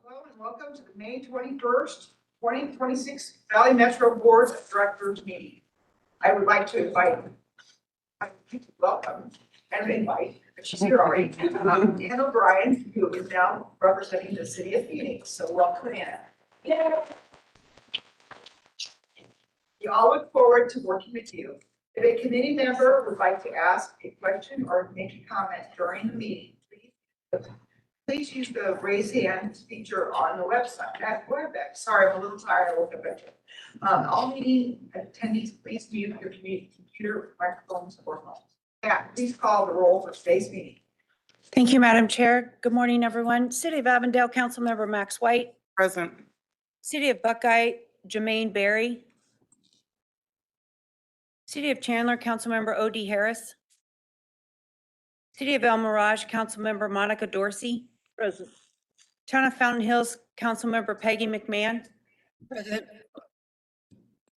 Hello and welcome to the May 21st, 2026 Valley Metro Board of Directors meeting. I would like to welcome and invite, she's here already, Ann O'Brien, who is now representing the city of Phoenix. So welcome, Ann. Yeah. We all look forward to working with you. If a committee member would like to ask a question or make a comment during the meeting, please use the raise hand feature on the website at WebEx. Sorry, I'm a little tired. I woke up at all meeting attendees, please mute your computer, microphones, or phones. Yeah, please call the roll for today's meeting. Thank you, Madam Chair. Good morning, everyone. City of Avondale Councilmember Max White. Present. City of Buckeye, Jermaine Berry. City of Chandler, Councilmember O.D. Harris. City of El Mirage, Councilmember Monica Dorsey. Present. Town of Fountain Hills, Councilmember Peggy McMahon. Present.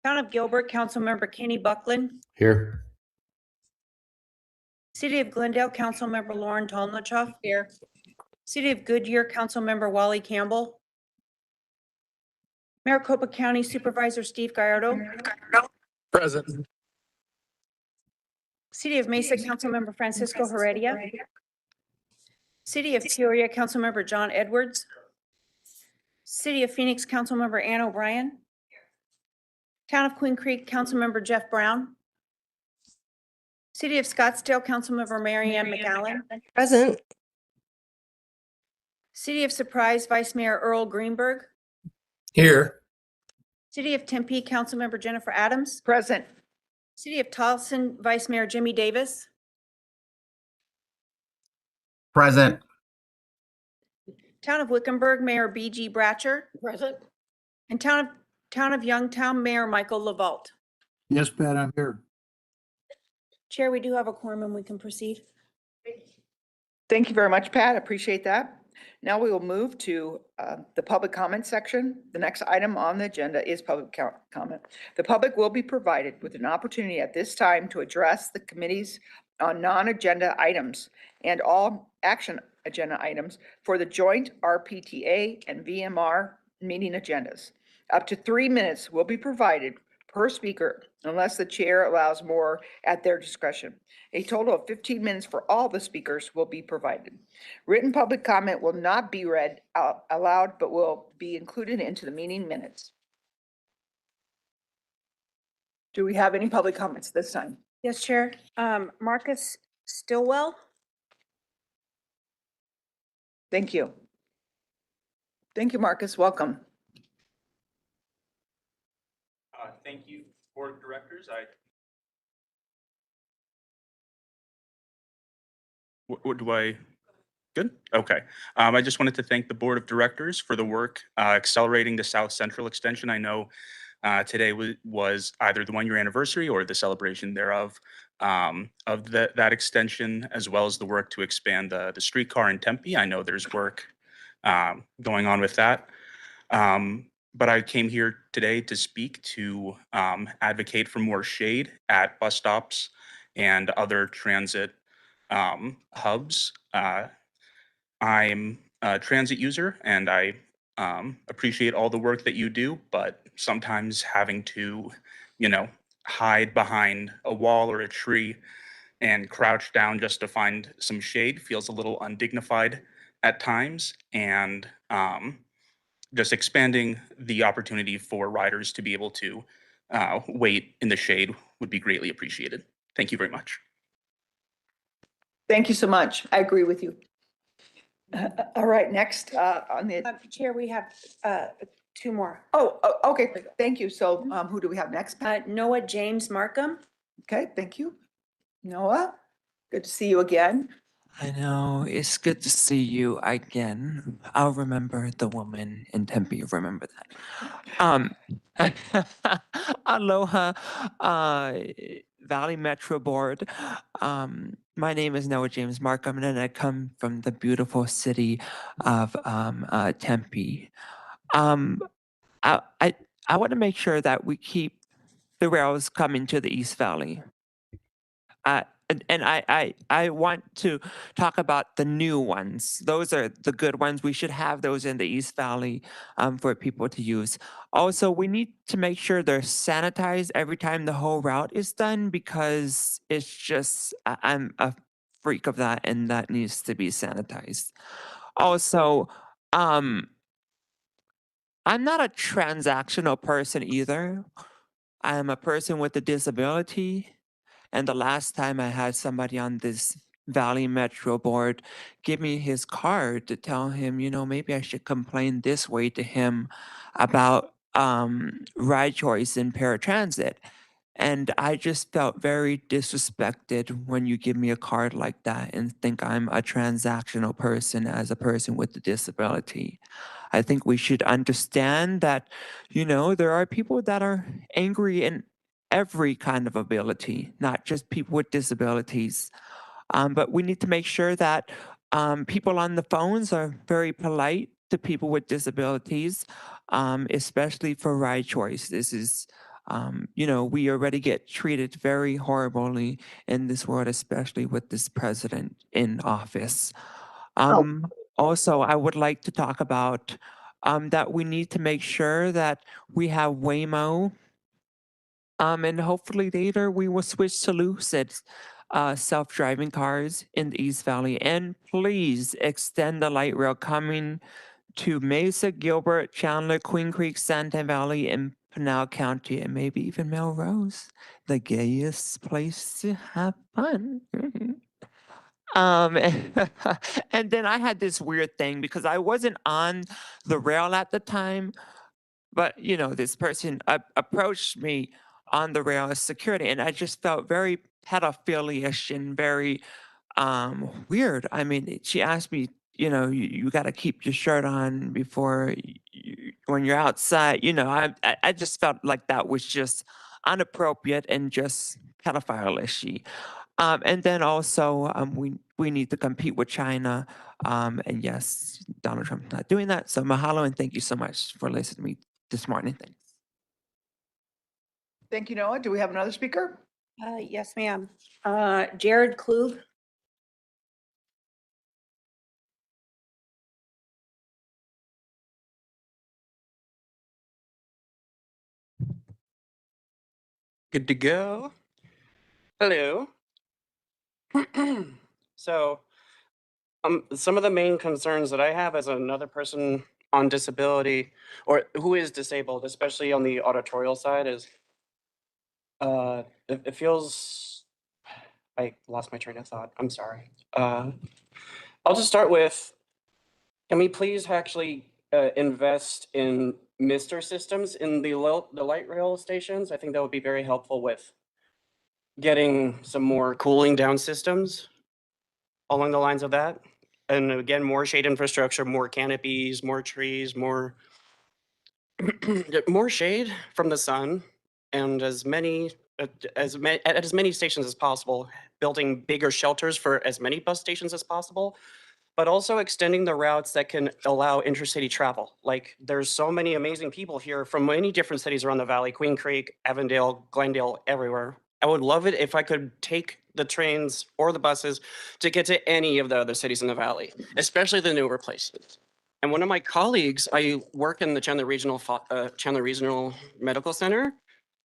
Town of Gilbert, Councilmember Kenny Buckland. Here. City of Glendale, Councilmember Lauren Tolnachoff. Here. City of Goodyear, Councilmember Wally Campbell. Maricopa County Supervisor Steve Gallardo. Present. City of Mesa, Councilmember Francisco Heredia. City of Peoria, Councilmember John Edwards. City of Phoenix, Councilmember Ann O'Brien. Town of Queen Creek, Councilmember Jeff Brown. City of Scottsdale, Councilmember Mary Ann McAllen. Present. City of Surprise, Vice Mayor Earl Greenberg. Here. City of Tempe, Councilmember Jennifer Adams. Present. City of Towson, Vice Mayor Jimmy Davis. Present. Town of Wickenburg, Mayor B.G. Bratcher. Present. And Town of Youngtown, Mayor Michael LaVault. Yes, Pat, I'm here. Chair, we do have a quorum and we can proceed. Thank you very much, Pat. Appreciate that. Now we will move to the public comment section. The next item on the agenda is public comment. The public will be provided with an opportunity at this time to address the committees on non-agenda items and all action agenda items for the joint RPTA and VMR meeting agendas. Up to 3 minutes will be provided per speaker unless the chair allows more at their discretion. A total of 15 minutes for all the speakers will be provided. Written public comment will not be read out aloud, but will be included into the meeting minutes. Do we have any public comments this time? Yes, Chair. Marcus Stillwell. Thank you. Thank you, Marcus. Welcome. Thank you, Board of Directors. What do I? Good. Okay. I just wanted to thank the Board of Directors for the work accelerating the South Central extension. I know today was either the 1-year anniversary or the celebration thereof of that extension, as well as the work to expand the streetcar in Tempe. I know there's work going on with that. But I came here today to speak to advocate for more shade at bus stops and other transit hubs. I'm a transit user and I appreciate all the work that you do, but sometimes having to, hide behind a wall or a tree and crouch down just to find some shade feels a little undignified at times. And just expanding the opportunity for riders to be able to wait in the shade would be greatly appreciated. Thank you very much. Thank you so much. I agree with you. All right, next on the, Chair, we have 2 more. okay, thank you. So who do we have next? Noah James Markham. Okay, thank you. Noah, good to see you again. I know, it's good to see you again. I'll remember the woman in Tempe, remember that. Aloha, Valley Metro Board. My name is Noah James Markham, and I come from the beautiful city of Tempe. I want to make sure that we keep the rails coming to the East Valley. and I want to talk about the new ones. Those are the good ones. We should have those in the East Valley for people to use. Also, we need to make sure they're sanitized every time the whole route is done because it's just, I'm a freak of that and that needs to be sanitized. Also, um, I'm not a transactional person either. I'm a person with a disability. And the last time I had somebody on this Valley Metro board give me his card to tell him, you know, maybe I should complain this way to him about ride choice in paratransit. And I just felt very disrespected when you give me a card like that and think I'm a transactional person as a person with a disability. I think we should understand that, you know, there are people that are angry in every kind of ability, not just people with disabilities. But we need to make sure that people on the phones are very polite to people with disabilities, especially for ride choice. This is, you know, we already get treated very horribly in this world, especially with this president in office. Also, I would like to talk about that we need to make sure that we have Waymo, and hopefully later we will switch to Lucid self-driving cars in the East Valley. And please extend the light rail coming to Mesa, Gilbert, Chandler, Queen Creek, Santa Valley, and Pinal County, and maybe even Melrose, the gayest place to have fun. Um, and then I had this weird thing because I wasn't on the rail at the time, but you know, this person approached me on the rail as security, and I just felt very pedophile-ish and very weird. I mean, she asked me, you know, you got to keep your shirt on before when you're outside. You know, I just felt like that was just inappropriate and just pedophile-ish. And then also, we need to compete with China. And yes, Donald Trump's not doing that. So mahalo and thank you so much for listening to me this morning. Thanks. Thank you, Noah. Do we have another speaker? Yes, ma'am. Jared Klug. Good to go. Hello. So, some of the main concerns that I have as another person on disability or who is disabled, especially on the auditorial side, is it feels. I lost my train of thought. I'm sorry. I'll just start with. Can we please actually invest in Mr. systems in the light rail stations? I think that would be very helpful with getting some more cooling down systems along the lines of that. And again, more shade infrastructure, more canopies, more trees, more more shade from the sun, and as many at as many stations as possible, building bigger shelters for as many bus stations as possible, but also extending the routes that can allow intercity travel. Like there's so many amazing people here from many different cities around the valley, Queen Creek, Avondale, Glendale, everywhere. I would love it if I could take the trains or the buses to get to any of the other cities in the valley, especially the newer places. And one of my colleagues, I work in the Chandler Regional Medical Center,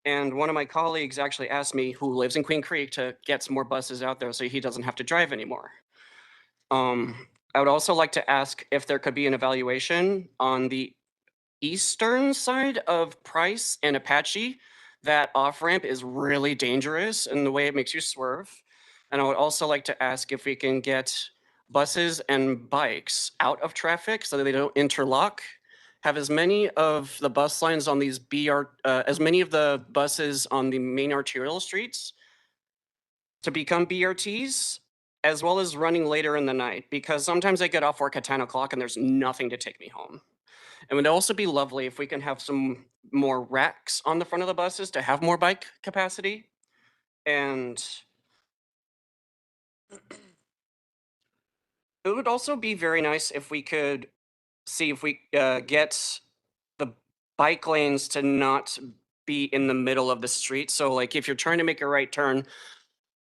and one of my colleagues actually asked me, who lives in Queen Creek, to get some more buses out there so he doesn't have to drive anymore. I would also like to ask if there could be an evaluation on the eastern side of Price and Apache. That off-ramp is really dangerous in the way it makes you swerve. And I would also like to ask if we can get buses and bikes out of traffic so that they don't interlock. Have as many of the bus lines on these as many of the buses on the main arterial streets to become BRTs, as well as running later in the night, because sometimes I get off work at 10 o'clock and there's nothing to take me home. It would also be lovely if we can have some more racks on the front of the buses to have more bike capacity. And it would also be very nice if we could see if we get the bike lanes to not be in the middle of the street. So like if you're trying to make a right turn,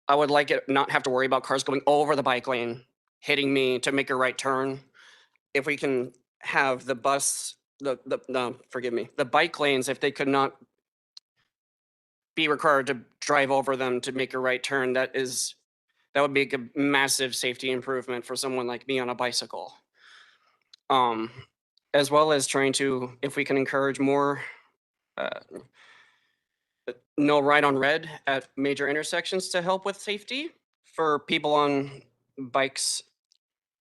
I would like it not have to worry about cars going over the bike lane, hitting me to make a right turn. If we can have the bus, no, forgive me, the bike lanes, if they could not be required to drive over them to make a right turn, that would make a massive safety improvement for someone like me on a bicycle. As well as trying to, if we can encourage more no ride on red at major intersections to help with safety for people on bikes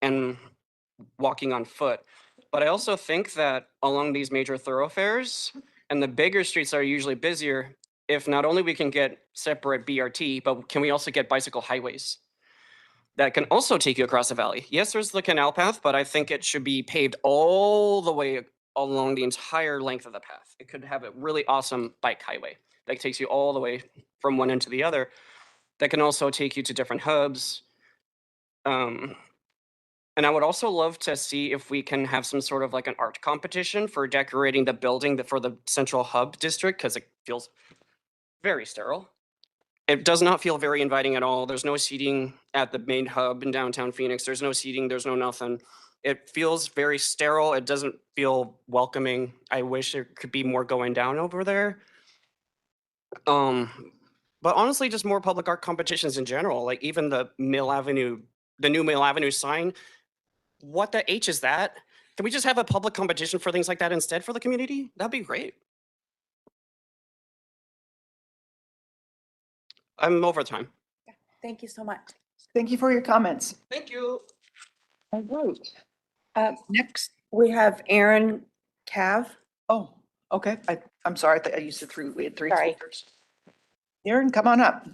and walking on foot. But I also think that along these major thoroughfares and the bigger streets that are usually busier, if not only we can get separate BRT, but can we also get bicycle highways that can also take you across the valley? Yes, there's the canal path, but I think it should be paved all the way along the entire length of the path. It could have a really awesome bike highway that takes you all the way from one end to the other. That can also take you to different hubs. And I would also love to see if we can have some sort of like an art competition for decorating the building for the central hub district, because it feels very sterile. It does not feel very inviting at all. There's no seating at the main hub in downtown Phoenix. There's no seating, there's no nothing. It feels very sterile. It doesn't feel welcoming. I wish there could be more going down over there. But honestly, just more public art competitions in general, like even the Mill Avenue, the new Mill Avenue sign. What the H is that? Can we just have a public competition for things like that instead for the community? That'd be great. I'm over time. Thank you so much. Thank you for your comments. Thank you. All right. Next. We have Aaron Cav. Oh, okay. I'm sorry. I used we had three Sorry. speakers. Aaron, come on up.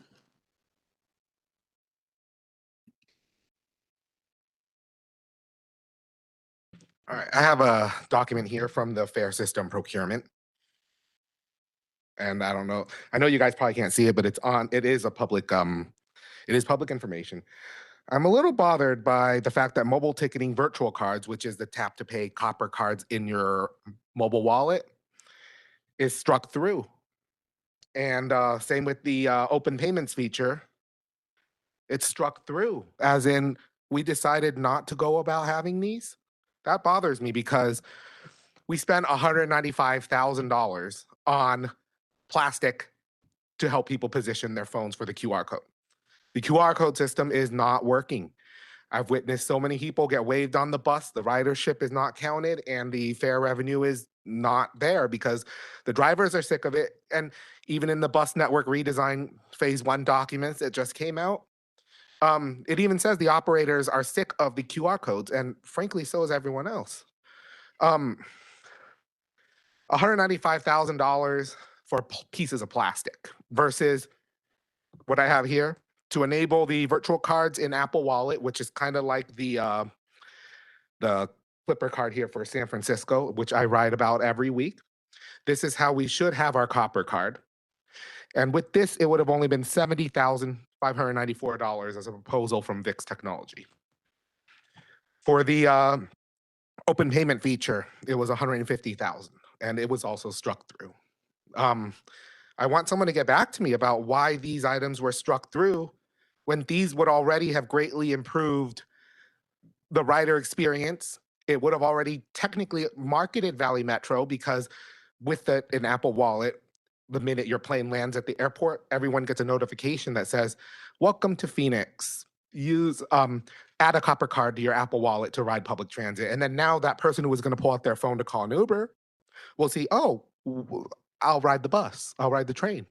All right, I have a document here from the Fare System Procurement. And I don't know, I know you guys probably can't see it, but it is public information. I'm a little bothered by the fact that mobile ticketing virtual cards, which is the tap to pay copper cards in your mobile wallet, is struck through. And same with the open payments feature. It's struck through, as in we decided not to go about having these. That bothers me because we spent $195,000 on plastic to help people position their phones for the QR code. The QR code system is not working. I've witnessed so many people get waived on the bus, the ridership is not counted, and the fare revenue is not there because the drivers are sick of it. And even in the bus network redesign phase 1 documents that just came out, it even says the operators are sick of the QR codes, and frankly, so is everyone else. $195,000 for pieces of plastic versus what I have here to enable the virtual cards in Apple Wallet, which is kind of like the Clipper card here for San Francisco, which I write about every week. This is how we should have our copper card. And with this, it would have only been $70,594 as a proposal from VIX Technology. For the open payment feature, it was $150,000, and it was also struck through. I want someone to get back to me about why these items were struck through when these would already have greatly improved the rider experience. It would have already technically marketed Valley Metro because with an Apple Wallet, the minute your plane lands at the airport, everyone gets a notification that says, "Welcome to Phoenix. Add a copper card to your Apple Wallet to ride public transit." And then now that person who was going to pull out their phone to call an Uber will see, "Oh, I'll ride the bus. I'll ride the train.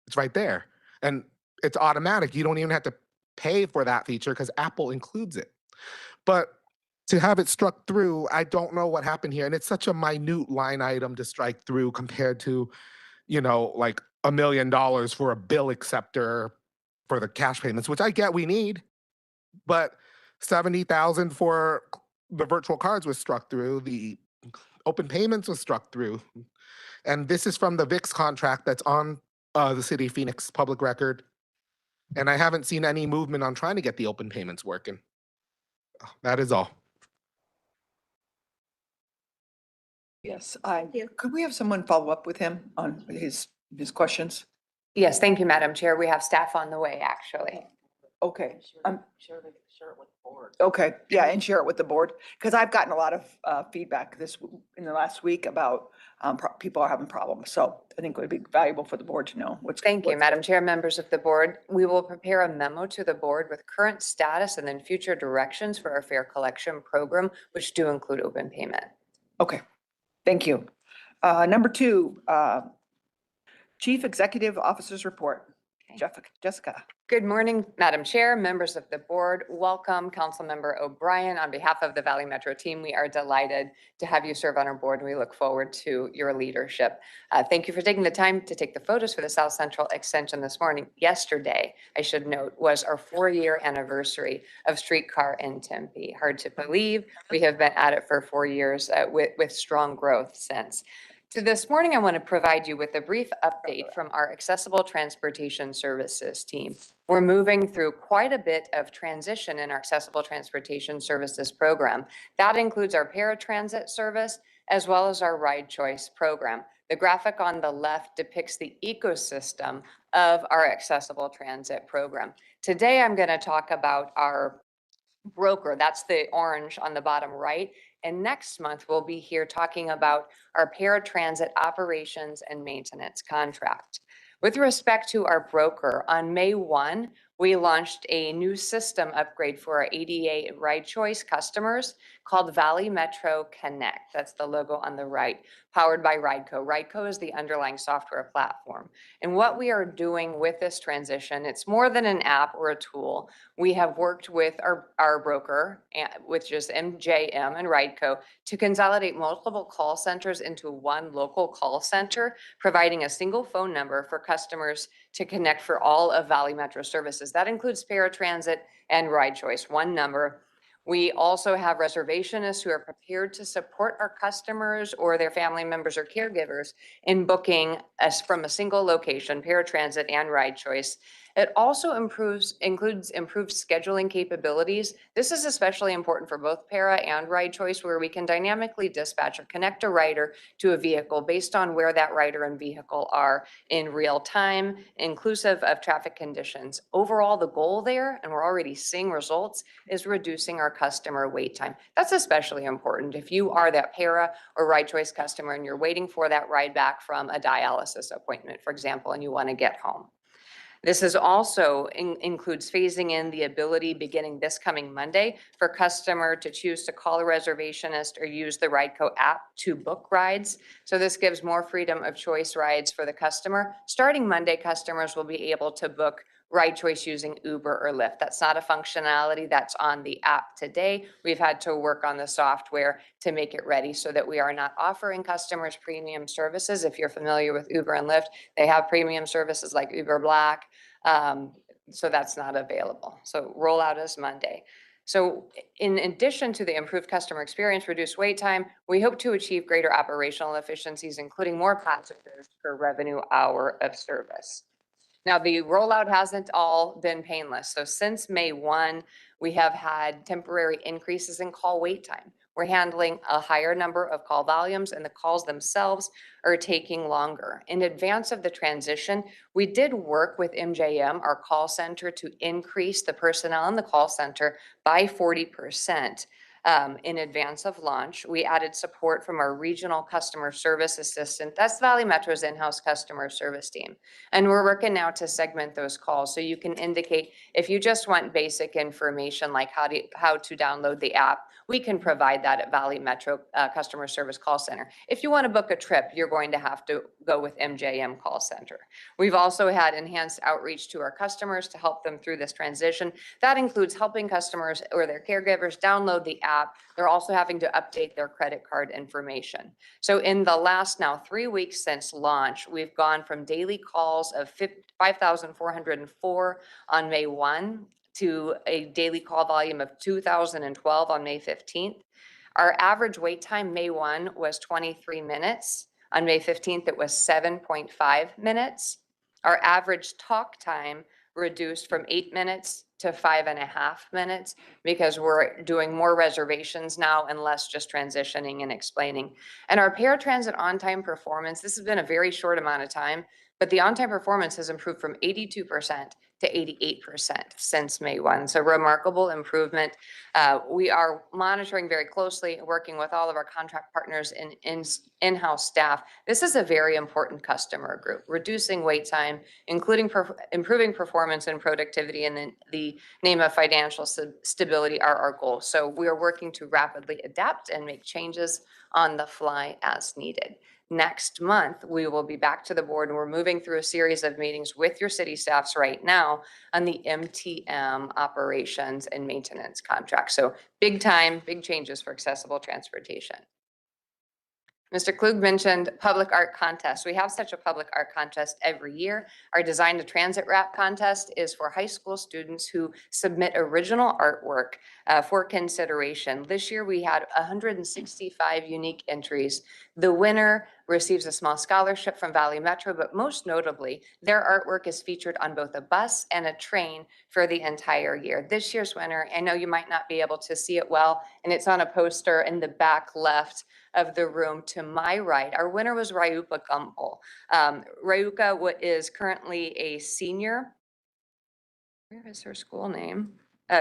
It's right there." And it's automatic. You don't even have to pay for that feature because Apple includes it. But to have it struck through, I don't know what happened here. And it's such a minute line item to strike through compared to, like $1 million for a bill acceptor for the cash payments, which I get we need. But $70,000 for the virtual cards was struck through. The open payments was struck through. And this is from the VIX contract that's on the City of Phoenix public record. And I haven't seen any movement on trying to get the open payments working. That is all. Yes, could we have someone follow up with him on his questions? Yes, thank you, Madam Chair. We have staff on the way, actually. Okay. Okay, yeah, and share it with the board, because I've gotten a lot of feedback in the last week about people are having problems. So I think it would be valuable for the board to know what's. Thank you, what's- Madam Chair, members of the board. We will prepare a memo to the board with current status and then future directions for our fare collection program, which do include open payment. Okay, thank you. Number 2, Chief Executive Officer's Report. Okay. Jessica. Good morning, Madam Chair, members of the board. Welcome, Councilmember O'Brien. On behalf of the Valley Metro team, we are delighted to have you serve on our board, and we look forward to your leadership. Thank you for taking the time to take the photos for the South Central Extension this morning. Yesterday, I should note, was our 4-year anniversary of Streetcar in Tempe. Hard to believe we have been at it for 4 years with strong growth since. So this morning, I want to provide you with a brief update from our Accessible Transportation Services team. We're moving through quite a bit of transition in our Accessible Transportation Services program. That includes our paratransit service as well as our Ride Choice program. The graphic on the left depicts the ecosystem of our accessible transit program. Today, I'm going to talk about our broker. That's the orange on the bottom right. And next month, we'll be here talking about our paratransit operations and maintenance contract. With respect to our broker, on May 1, we launched a new system upgrade for our ADA Ride Choice customers called Valley Metro Connect. That's the logo on the right, powered by Rideco. Rideco is the underlying software platform. And what we are doing with this transition, it's more than an app or a tool. We have worked with our broker, which is MJM and Rideco, to consolidate multiple call centers into one local call center, providing a single phone number for customers to connect for all of Valley Metro services. That includes paratransit and Ride Choice, one number. We also have reservationists who are prepared to support our customers or their family members or caregivers in booking us from a single location, paratransit and Ride Choice. It also includes improved scheduling capabilities. This is especially important for both para and Ride Choice, where we can dynamically dispatch or connect a rider to a vehicle based on where that rider and vehicle are in real time, inclusive of traffic conditions. Overall, the goal there, and we're already seeing results, is reducing our customer wait time. That's especially important if you are that para or Ride Choice customer and you're waiting for that ride back from a dialysis appointment, for example, and you want to get home. This is also includes phasing in the ability beginning this coming Monday for customer to choose to call a reservationist or use the Rideco app to book rides. So this gives more freedom of choice rides for the customer. Starting Monday, customers will be able to book Ride Choice using Uber or Lyft. That's not a functionality that's on the app today. We've had to work on the software to make it ready so that we are not offering customers premium services. If you're familiar with Uber and Lyft, they have premium services like Uber Black. So that's not available. So rollout is Monday. So in addition to the improved customer experience, reduced wait time, we hope to achieve greater operational efficiencies, including more passengers per revenue hour of service. Now, the rollout hasn't all been painless. So since May 1, we have had temporary increases in call wait time. We're handling a higher number of call volumes, and the calls themselves are taking longer. In advance of the transition, we did work with MJM, our call center, to increase the personnel in the call center by 40%. In advance of launch, we added support from our regional customer service assistant. That's Valley Metro's in-house customer service team. And we're working now to segment those calls so you can indicate if you just want basic information like how to download the app, we can provide that at Valley Metro Customer Service Call Center. If you want to book a trip, you're going to have to go with MJM Call Center. We've also had enhanced outreach to our customers to help them through this transition. That includes helping customers or their caregivers download the app. They're also having to update their credit card information. So in the last now 3 weeks since launch, we've gone from daily calls of 5,404 on May 1 to a daily call volume of 2,012 on May 15th. Our average wait time May 1 was 23 minutes. On May 15th, it was 7.5 minutes. Our average talk time reduced from 8 minutes to 5.5 minutes because we're doing more reservations now and less just transitioning and explaining. And our paratransit on-time performance, this has been a very short amount of time, but the on-time performance has improved from 82% to 88% since May 1. So remarkable improvement. We are monitoring very closely, working with all of our contract partners and in-house staff. This is a very important customer group. Reducing wait time, including improving performance and productivity, and then the name of financial stability are our goals. So we are working to rapidly adapt and make changes on the fly as needed. Next month, we will be back to the board, and we're moving through a series of meetings with your city staffs right now on the MTM operations and maintenance contract. So big time, big changes for accessible transportation. Mr. Klug mentioned public art contest. We have such a public art contest every year. Our Design to Transit Wrap contest is for high school students who submit original artwork for consideration. This year we had 165 unique entries. The winner receives a small scholarship from Valley Metro, but most notably, their artwork is featured on both a bus and a train for the entire year. This year's winner, I know you might not be able to see it well, and it's on a poster in the back left of the room to my right. Our winner was Rayuka Gumpel. Rayuka is currently a senior. Where is her school name?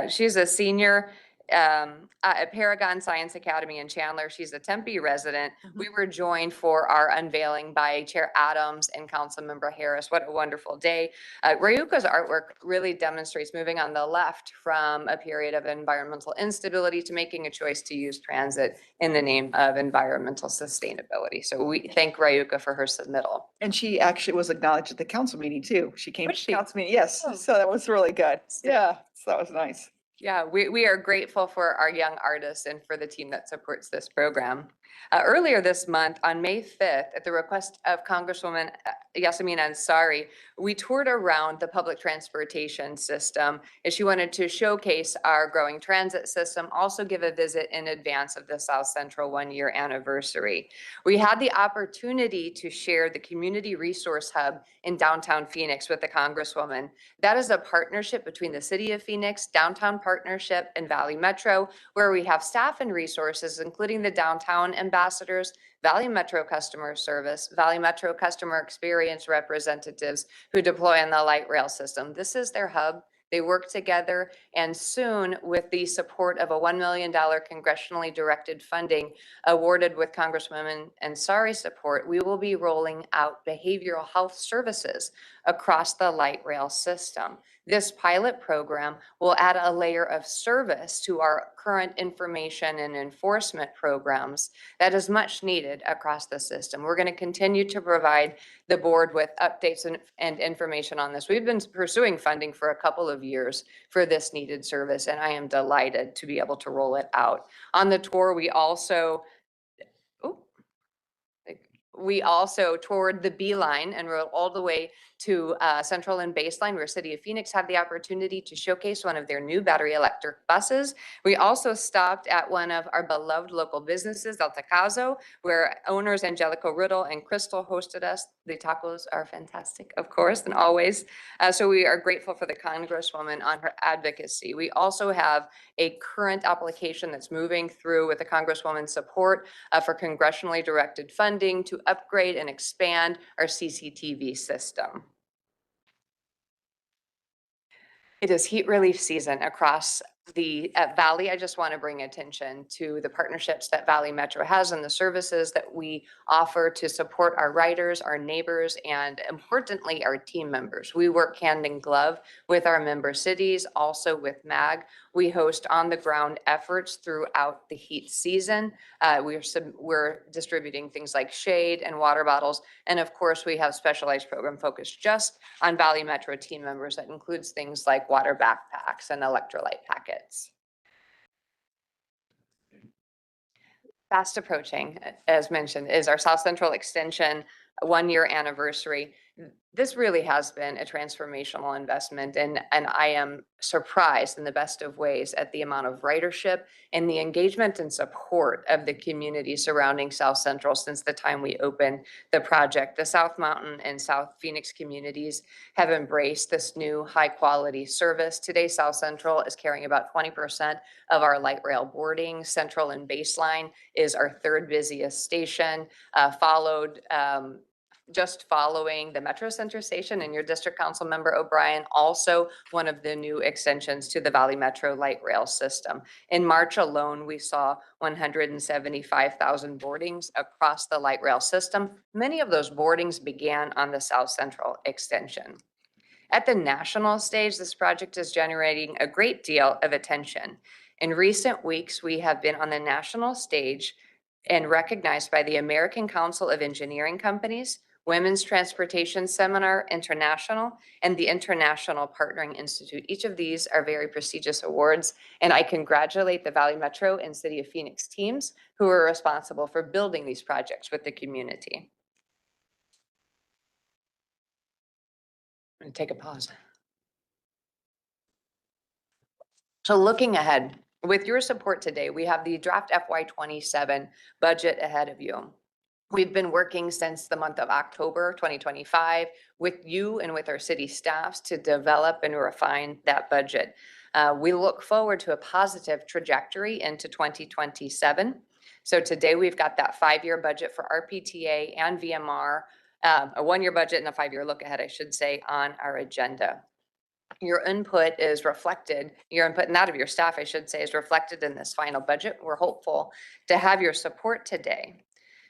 She's a senior at Paragon Science Academy in Chandler. She's a Tempe resident. We were joined for our unveiling by Chair Adams and Councilmember Harris. What a wonderful day. Rayuka's artwork really demonstrates moving on the left from a period of environmental instability to making a choice to use transit in the name of environmental sustainability. So we thank Rayuka for her submittal. And she actually was acknowledged at the council meeting too. She came Was to she? the council meeting, yes, Oh. so that was really good. Yeah, so that was nice. Yeah, we are grateful for our young artists and for the team that supports this program. Earlier this month, on May 5th, at the request of Congresswoman Yasmin Ansari, we toured around the public transportation system as she wanted to showcase our growing transit system, also give a visit in advance of the South Central 1-year anniversary. We had the opportunity to share the Community Resource Hub in downtown Phoenix with the Congresswoman. That is a partnership between the City of Phoenix, Downtown Partnership, and Valley Metro, where we have staff and resources, including the downtown ambassadors, Valley Metro customer service, Valley Metro customer experience representatives who deploy on the light rail system. This is their hub. They work together, and soon, with the support of a $1 million congressionally directed funding awarded with Congresswoman Ansari's support, we will be rolling out behavioral health services across the light rail system. This pilot program will add a layer of service to our current information and enforcement programs that is much needed across the system. We're going to continue to provide the board with updates and information on this. We've been pursuing funding for a couple of years for this needed service, and I am delighted to be able to roll it out. On the tour, we also toured the B line and rode all the way to Central and Baseline, where City of Phoenix had the opportunity to showcase one of their new battery electric buses. We also stopped at one of our beloved local businesses, El Tacazo, where owners Angelico Riddle and Crystal hosted us. The tacos are fantastic, of course, and always. So we are grateful for the Congresswoman on her advocacy. We also have a current application that's moving through with the Congresswoman's support for congressionally directed funding to upgrade and expand our CCTV system. It is heat relief season across the Valley. I just want to bring attention to the partnerships that Valley Metro has and the services that we offer to support our riders, our neighbors, and importantly, our team members. We work hand in glove with our member cities, also with MAG. We host on-the-ground efforts throughout the heat season. We're distributing things like shade and water bottles. And of course, we have specialized program focused just on Valley Metro team members. That includes things like water backpacks and electrolyte packets. Fast approaching, as mentioned, is our South Central Extension 1-year anniversary. This really has been a transformational investment, and I am surprised in the best of ways at the amount of ridership and the engagement and support of the community surrounding South Central since the time we opened the project. The South Mountain and South Phoenix communities have embraced this new high-quality service. Today, South Central is carrying about 20% of our light rail boarding. Central and Baseline is our third busiest station, followed just following the Metro Center Station and your district council member O'Brien, also one of the new extensions to the Valley Metro light rail system. In March alone, we saw 175,000 boardings across the light rail system. Many of those boardings began on the South Central extension. At the national stage, this project is generating a great deal of attention. In recent weeks, we have been on the national stage and recognized by the American Council of Engineering Companies, Women's Transportation Seminar International, and the International Partnering Institute. Each of these are very prestigious awards, and I congratulate the Valley Metro and City of Phoenix teams who are responsible for building these projects with the community. I'm going to take a pause. So looking ahead, with your support today, we have the draft FY27 budget ahead of you. We've been working since the month of October 2025 with you and with our city staffs to develop and refine that budget. We look forward to a positive trajectory into 2027. So today we've got that 5-year budget for RPTA and VMR, a 1-year budget and a 5-year look ahead, I should say, on our agenda. Your input is reflected, your input and that of your staff, I should say, is reflected in this final budget. We're hopeful to have your support today.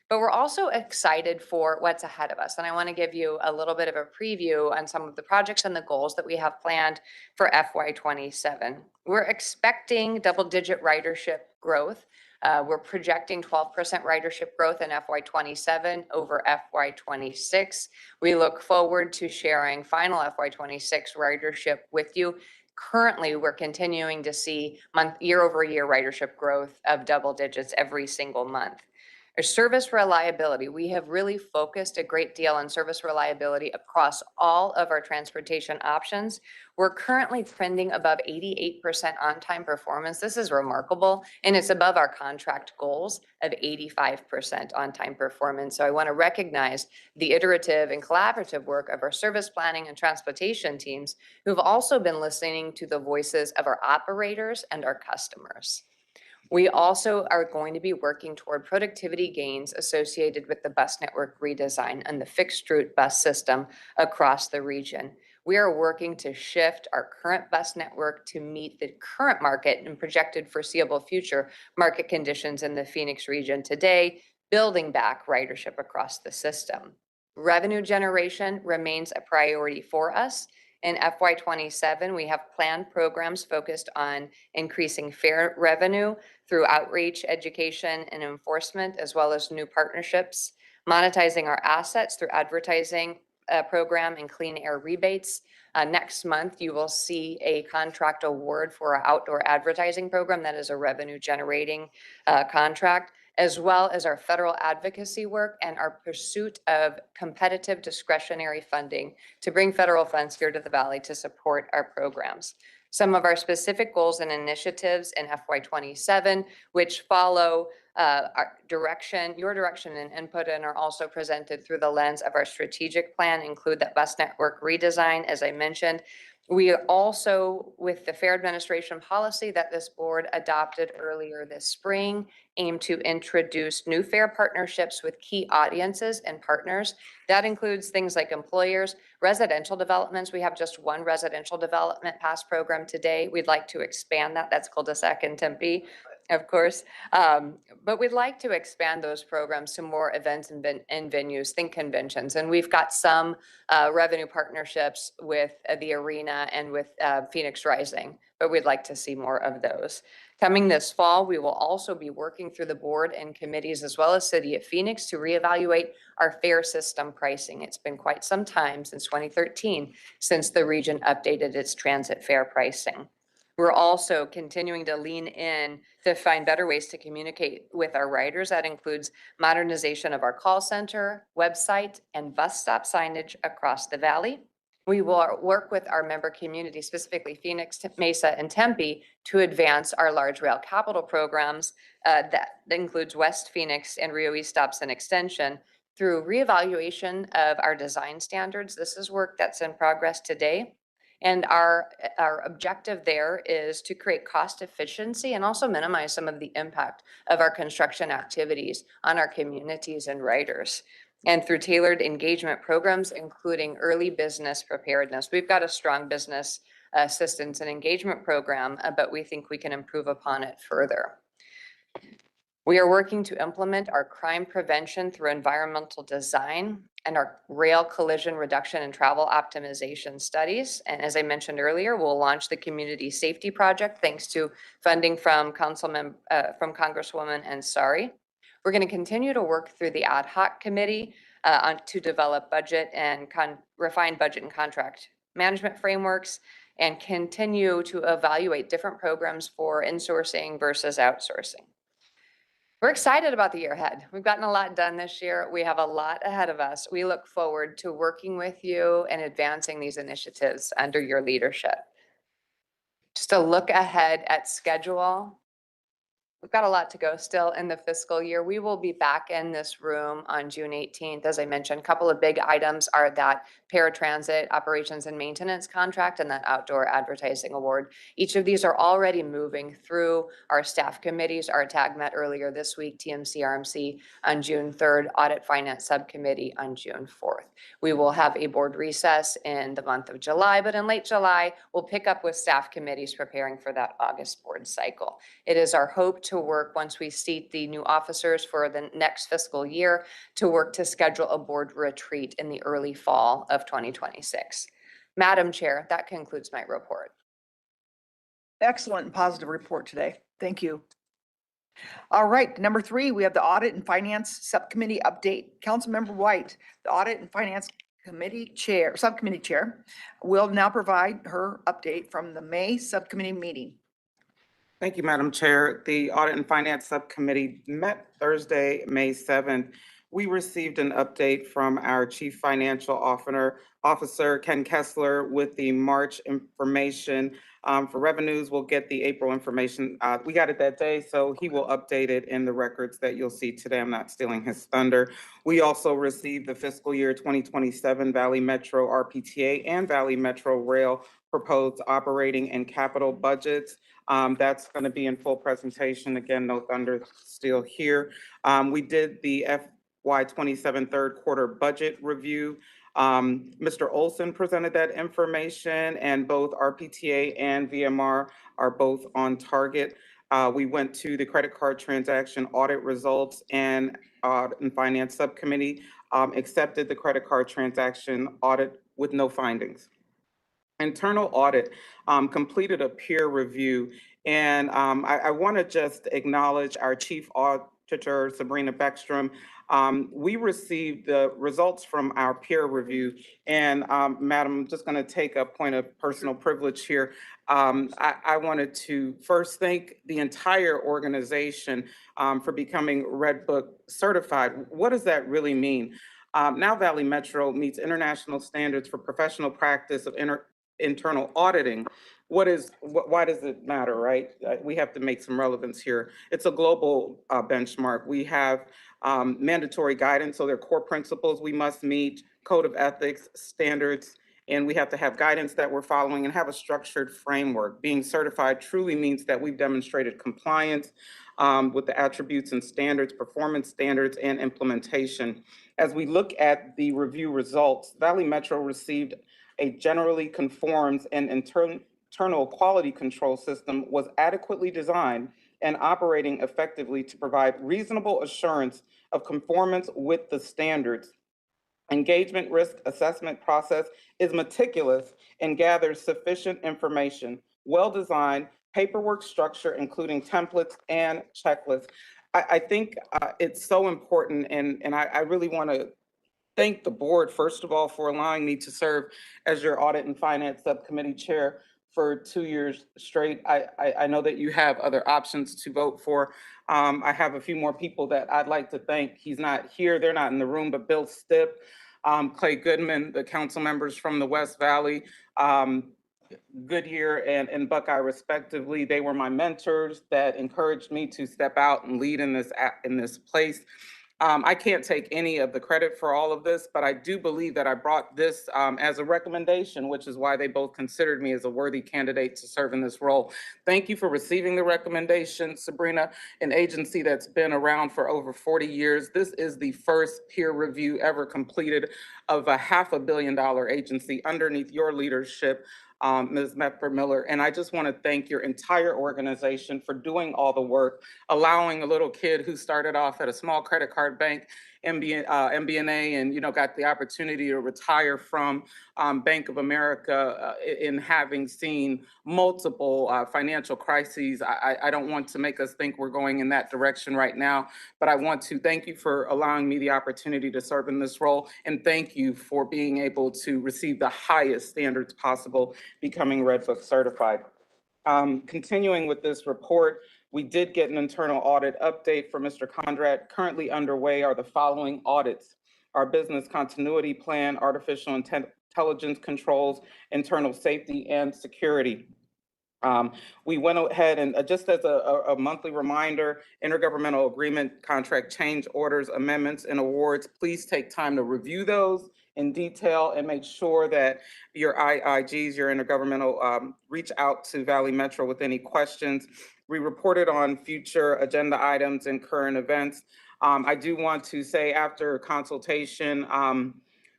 But we're also excited for what's ahead of us. And I want to give you a little bit of a preview on some of the projects and the goals that we have planned for FY27. We're expecting double-digit ridership growth. We're projecting 12% ridership growth in FY27 over FY26. We look forward to sharing final FY26 ridership with you. Currently, we're continuing to see year-over-year ridership growth of double digits every single month. Our service reliability, we have really focused a great deal on service reliability across all of our transportation options. We're currently trending above 88% on-time performance. This is remarkable, and it's above our contract goals of 85% on-time performance. So I want to recognize the iterative and collaborative work of our service planning and transportation teams who've also been listening to the voices of our operators and our customers. We also are going to be working toward productivity gains associated with the bus network redesign and the fixed route bus system across the region. We are working to shift our current bus network to meet the current market and projected foreseeable future market conditions in the Phoenix region today, building back ridership across the system. Revenue generation remains a priority for us. In FY27, we have planned programs focused on increasing fare revenue through outreach, education, and enforcement, as well as new partnerships, monetizing our assets through advertising program and clean air rebates. Next month, you will see a contract award for our outdoor advertising program that is a revenue generating contract, as well as our federal advocacy work and our pursuit of competitive discretionary funding to bring federal funds here to the Valley to support our programs. Some of our specific goals and initiatives in FY27, which follow our direction, your direction and input, and are also presented through the lens of our strategic plan, include that bus network redesign, as I mentioned. We also, with the Fair Administration policy that this board adopted earlier this spring, aim to introduce new fare partnerships with key audiences and partners. That includes things like employers, residential developments. We have just one residential development pass program today. We'd like to expand that. That's cul-de-sac in Tempe, of course. But we'd like to expand those programs to more events and venues, think conventions. And we've got some revenue partnerships with the arena and with Phoenix Rising, but we'd like to see more of those. Coming this fall, we will also be working through the board and committees as well as City of Phoenix to reevaluate our fare system pricing. It's been quite some time, since 2013, since the region updated its transit fare pricing. We're also continuing to lean in to find better ways to communicate with our riders. That includes modernization of our call center, website, and bus stop signage across the Valley. We will work with our member community, specifically Phoenix, Mesa, and Tempe, to advance our large rail capital programs that includes West Phoenix and Rio East Stops and Extension through reevaluation of our design standards. This is work that's in progress today. And our objective there is to create cost efficiency and also minimize some of the impact of our construction activities on our communities and riders. and through tailored engagement programs, including early business preparedness. We've got a strong business assistance and engagement program, but we think we can improve upon it further. We are working to implement our crime prevention through environmental design and our rail collision reduction and travel optimization studies. And as I mentioned earlier, we'll launch the Community Safety Project thanks to funding from Congresswoman Ansari. We're going to continue to work through the ad hoc committee to develop budget and refine budget and contract management frameworks and continue to evaluate different programs for insourcing versus outsourcing. We're excited about the year ahead. We've gotten a lot done this year. We have a lot ahead of us. We look forward to working with you and advancing these initiatives under your leadership. Just a look ahead at schedule. We've got a lot to go still in the fiscal year. We will be back in this room on June 18th. As I mentioned, a couple of big items are that paratransit operations and maintenance contract and that outdoor advertising award. Each of these are already moving through our staff committees. Our TAG met earlier this week, TMC, RMC on June 3rd, Audit Finance Subcommittee on June 4th. We will have a board recess in the month of July, but in late July, we'll pick up with staff committees preparing for that August board cycle. It is our hope to work once we seat the new officers for the next fiscal year to work to schedule a board retreat in the early fall of 2026. Madam Chair, that concludes my report. Excellent and positive report today. Thank you. All right, number 3, we have the Audit and Finance Subcommittee update. Councilmember White, the Audit and Finance Subcommittee Chair, will now provide her update from the May Subcommittee meeting. Thank you, Madam Chair. The Audit and Finance Subcommittee met Thursday, May 7th. We received an update from our Chief Financial Officer, Ken Kessler, with the March information. For revenues, we'll get the April information. We got it that day, so he will update it in the records that you'll see today. I'm not stealing his thunder. We also received the fiscal year 2027 Valley Metro RPTA and Valley Metro Rail proposed operating and capital budgets. That's going to be in full presentation. Again, no thunder still here. We did the FY27 third quarter budget review. Mr. Olson presented that information, and both RPTA and VMR are both on target. We went to the credit card transaction audit results, and Audit and Finance Subcommittee accepted the credit card transaction audit with no findings. Internal audit completed a peer review, and I want to just acknowledge our Chief Auditor, Sabrina Beckstrom. We received the results from our peer review, and Madam, I'm just going to take a point of personal privilege here. I wanted to first thank the entire organization for becoming Red Book certified. What does that really mean? Now Valley Metro meets international standards for professional practice of internal auditing. Why does it matter, right? We have to make some relevance here. It's a global benchmark. We have mandatory guidance, so there are core principles we must meet, code of ethics, standards, and we have to have guidance that we're following and have a structured framework. Being certified truly means that we've demonstrated compliance with the attributes and standards, performance standards, and implementation. As we look at the review results, Valley Metro received a generally conforms and internal quality control system was adequately designed and operating effectively to provide reasonable assurance of conformance with the standards. Engagement risk assessment process is meticulous and gathers sufficient information, well-designed paperwork structure, including templates and checklists. I think it's so important, and I really want to thank the board, first of all, for allowing me to serve as your Audit and Finance Subcommittee Chair for 2 years straight. I know that you have other options to vote for. I have a few more people that I'd like to thank. He's not here, they're not in the room, but Bill Stipp, Clay Goodman, the council members from the West Valley, Goodyear and Buckeye respectively. They were my mentors that encouraged me to step out and lead in this place. I can't take any of the credit for all of this, but I do believe that I brought this as a recommendation, which is why they both considered me as a worthy candidate to serve in this role. Thank you for receiving the recommendation, Sabrina, an agency that's been around for over 40 years. This is the first peer review ever completed of a $500 million agency underneath your leadership, Ms. Medford Miller. And I just want to thank your entire organization for doing all the work, allowing a little kid who started off at a small credit card bank, MBNA, and got the opportunity to retire from Bank of America in having seen multiple financial crises. I don't want to make us think we're going in that direction right now, but I want to thank you for allowing me the opportunity to serve in this role, and thank you for being able to receive the highest standards possible, becoming Red Book certified. Continuing with this report, we did get an internal audit update from Mr. Conrad. Currently underway are the following audits: our business continuity plan, artificial intelligence controls, internal safety and security. We went ahead and just as a monthly reminder, intergovernmental agreement, contract change orders, amendments, and awards, please take time to review those in detail and make sure that your IIGs, your intergovernmental, reach out to Valley Metro with any questions. We reported on future agenda items and current events. I do want to say, after consultation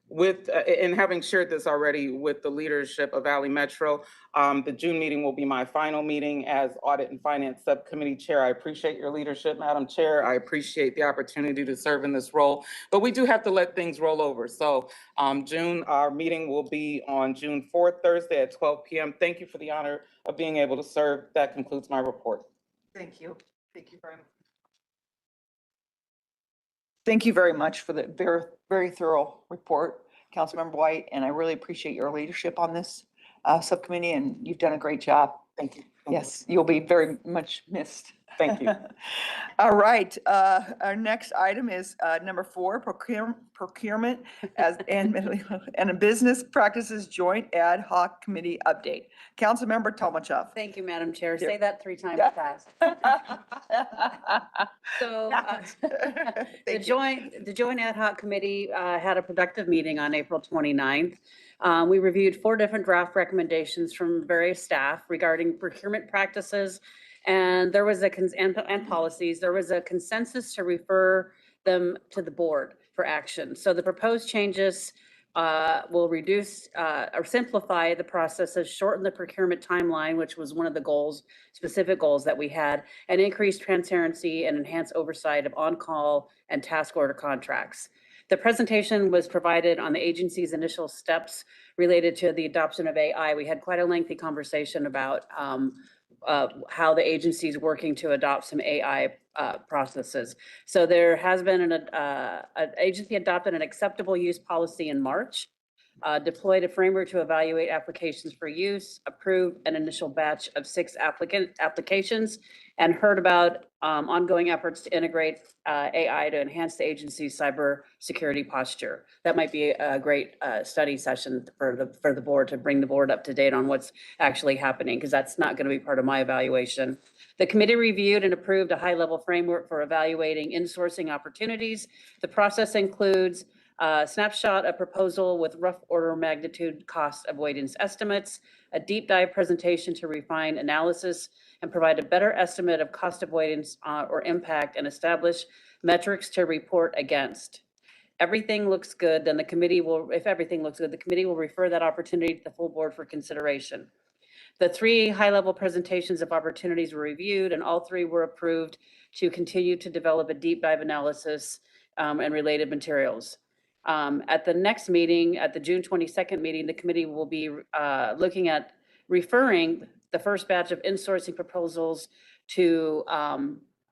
and having shared this already with the leadership of Valley Metro, the June meeting will be my final meeting as Audit and Finance Subcommittee Chair. I appreciate your leadership, Madam Chair. I appreciate the opportunity to serve in this role, but we do have to let things roll over. So June, our meeting will be on June 4th, Thursday at 12 p.m. Thank you for the honor of being able to serve. That concludes my report. Thank you. Thank you very much. Thank you very much for the very, very thorough report, Councilmember White, and I really appreciate your leadership on this subcommittee, and you've done a great job. Thank you. Yes, you'll be very much missed. Thank you. All right, our next item is number 4, procurement and a business practices joint ad hoc committee update. Councilmember Tomachov. Thank you, Madam Chair. Yeah. Say that 3 times Yeah. fast. So the Thank you. joint ad hoc committee had a productive meeting on April 29th. We reviewed 4 different draft recommendations from various staff regarding procurement practices, and there was and policies. There was a consensus to refer them to the board for action. So the proposed changes will reduce or simplify the processes, shorten the procurement timeline, which was one of the goals, specific goals that we had, and increase transparency and enhance oversight of on-call and task order contracts. The presentation was provided on the agency's initial steps related to the adoption of AI. We had quite a lengthy conversation about how the agency is working to adopt some AI processes. So there has been an agency adopted an acceptable use policy in March, deployed a framework to evaluate applications for use, approved an initial batch of 6 applications, and heard about ongoing efforts to integrate AI to enhance the agency's cyber security posture. That might be a great study session for the board, to bring the board up to date on what's actually happening, because that's not going to be part of my evaluation. The committee reviewed and approved a high-level framework for evaluating insourcing opportunities. The process includes a snapshot of proposal with rough order of magnitude cost avoidance estimates, a deep dive presentation to refine analysis and provide a better estimate of cost avoidance or impact, and establish metrics to report against. Everything looks good, then the committee will, if everything looks good, the committee will refer that opportunity to the full board for consideration. The 3 high-level presentations of opportunities were reviewed, and all 3 were approved to continue to develop a deep dive analysis and related materials. At the next meeting, at the June 22nd meeting, the committee will be looking at referring the first batch of insourcing proposals to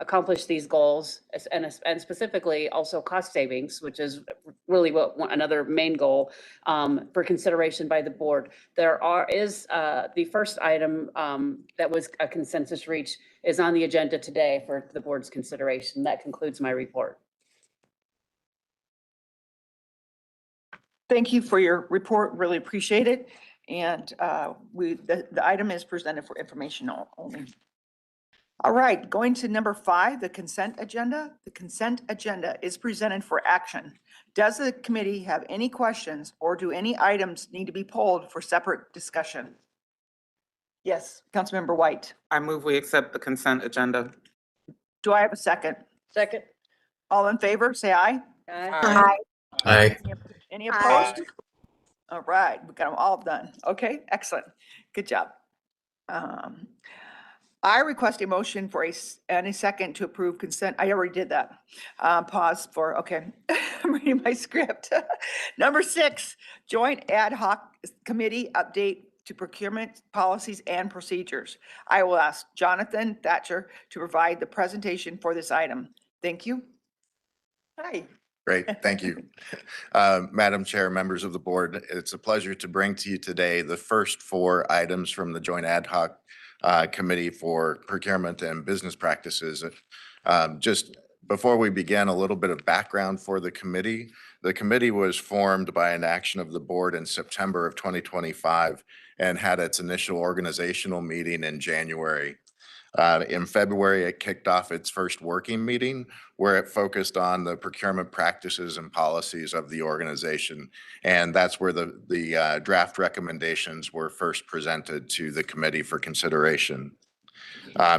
accomplish these goals, and specifically also cost savings, which is really another main goal for consideration by the board. The first item that was a consensus reach is on the agenda today for the board's consideration. That concludes my report. Thank you for your report. Really appreciate it. And the item is presented for information only. All right, going to number 5, the consent agenda. The consent agenda is presented for action. Does the committee have any questions or do any items need to be pulled for separate discussion? Yes, Councilmember White. I move we accept the consent agenda. Do I have a second? Second. All in favor, say aye. Aye. Aye. Any opposed? All right, we got them all done. Okay, excellent. Good job. I request a motion for and a second to approve consent. I already did that. Pause for, okay. I'm reading my script. Number 6, joint ad hoc committee update to procurement policies and procedures. I will ask Jonathan Thatcher to provide the presentation for this item. Thank you. Hi. Great, thank you. Madam Chair, members of the board, it's a pleasure to bring to you today the first 4 items from the Joint Ad Hoc Committee for Procurement and Business Practices. Just before we begin, a little bit of background for the committee. The committee was formed by an action of the board in September of 2025 and had its initial organizational meeting in January. In February, it kicked off its first working meeting where it focused on the procurement practices and policies of the organization. And that's where the draft recommendations were first presented to the committee for consideration.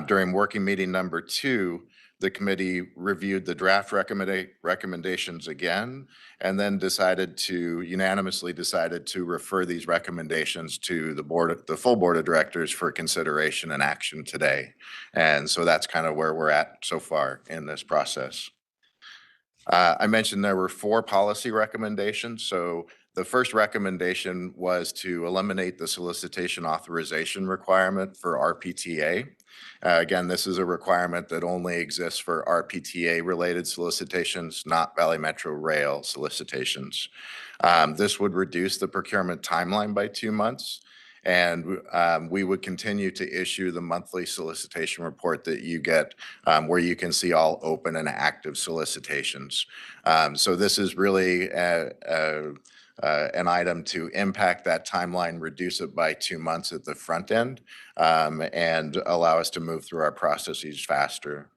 During working meeting number 2, the committee reviewed the draft recommendations again, and then unanimously decided to refer these recommendations to the full board of directors for consideration and action today. And so that's kind of where we're at so far in this process. I mentioned there were 4 policy recommendations. So the first recommendation was to eliminate the solicitation authorization requirement for RPTA. Again, this is a requirement that only exists for RPTA-related solicitations, not Valley Metro Rail solicitations. This would reduce the procurement timeline by 2 months, and we would continue to issue the monthly solicitation report that you get, where you can see all open and active solicitations. So this is really an item to impact that timeline, reduce it by 2 months at the front end, and allow us to move through our processes faster.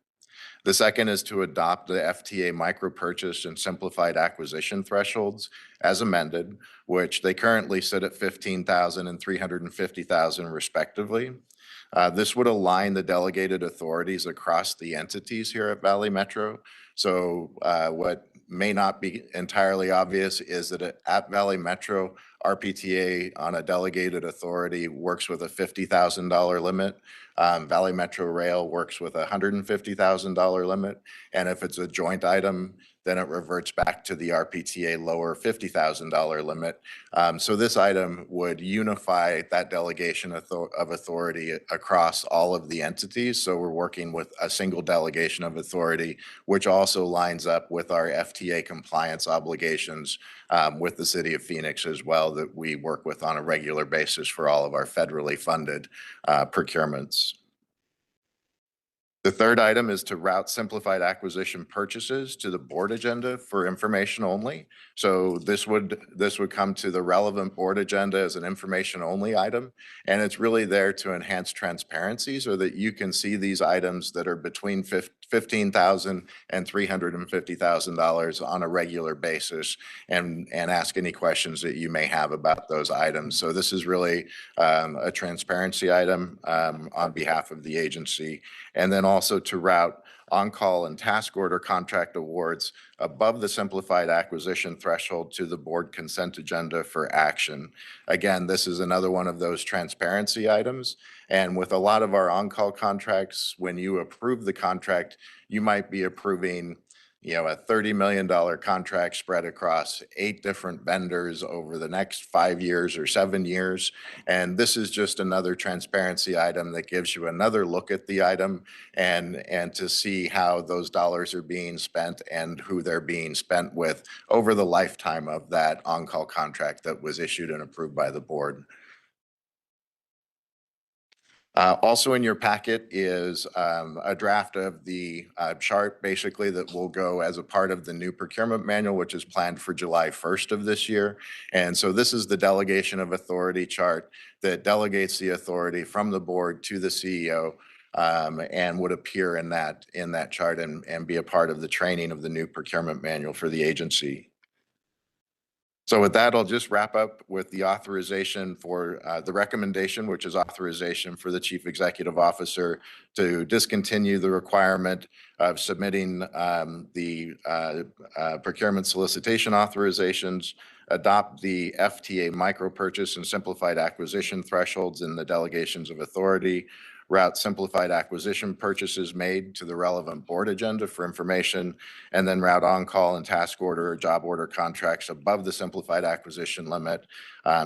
The second is to adopt the FTA micro purchase and simplified acquisition thresholds as amended, which they currently sit at 15,000 and 350,000 respectively. This would align the delegated authorities across the entities here at Valley Metro. So what may not be entirely obvious is that at Valley Metro, RPTA on a delegated authority works with a $50,000 limit. Valley Metro Rail works with a $150,000 limit. And if it's a joint item, then it reverts back to the RPTA lower $50,000 limit. So this item would unify that delegation of authority across all of the entities. So we're working with a single delegation of authority, which also lines up with our FTA compliance obligations with the City of Phoenix as well, that we work with on a regular basis for all of our federally funded procurements. The third item is to route simplified acquisition purchases to the board agenda for information only. So this would come to the relevant board agenda as an information only item. And it's really there to enhance transparency so that you can see these items that are between $15,000 and $350,000 on a regular basis and ask any questions that you may have about those items. So this is really a transparency item on behalf of the agency. And then also to route on-call and task order contract awards above the simplified acquisition threshold to the board consent agenda for action. Again, this is another one of those transparency items. And with a lot of our on-call contracts, when you approve the contract, you might be approving a $30 million contract spread across 8 different vendors over the next 5 years or 7 years. And this is just another transparency item that gives you another look at the item and to see how those dollars are being spent and who they're being spent with over the lifetime of that on-call contract that was issued and approved by the board. Also in your packet is a draft of the chart, basically, that will go as a part of the new procurement manual, which is planned for July 1st of this year. And so this is the delegation of authority chart that delegates the authority from the board to the CEO and would appear in that chart and be a part of the training of the new procurement manual for the agency. So with that, I'll just wrap up with the authorization for the recommendation, which is authorization for the Chief Executive Officer to discontinue the requirement of submitting the procurement solicitation authorizations, adopt the FTA micro purchase and simplified acquisition thresholds in the delegations of authority, route simplified acquisition purchases made to the relevant board agenda for information, and then route on-call and task order or job order contracts above the simplified acquisition limit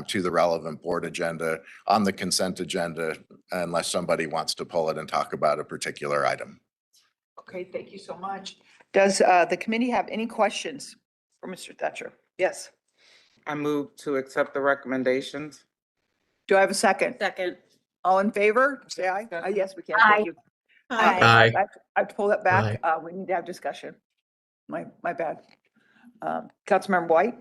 to the relevant board agenda on the consent agenda, unless somebody wants to pull it and talk about a particular item. Okay, thank you so much. Does the committee have any questions for Mr. Thatcher? Yes. I move to accept the recommendations. Do I have a second? Second. All in favor? Say aye. Yes, we can. Aye. Thank you. Aye. I have to pull that back. We need to have discussion. My bad. Councilmember White?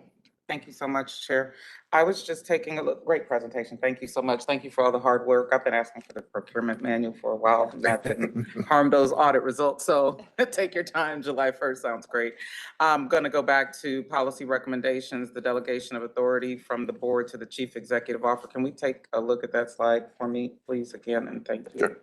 Thank you so much, Chair. I was just taking a look, great presentation. Thank you so much. Thank you for all the hard work. I've been asking for the procurement manual for a while. And that didn't harm those audit results. So take your time. July 1st sounds great. I'm going to go back to policy recommendations, the delegation of authority from the board to the chief executive officer. Can we take a look at that slide for me, please, again? And thank you. Sure.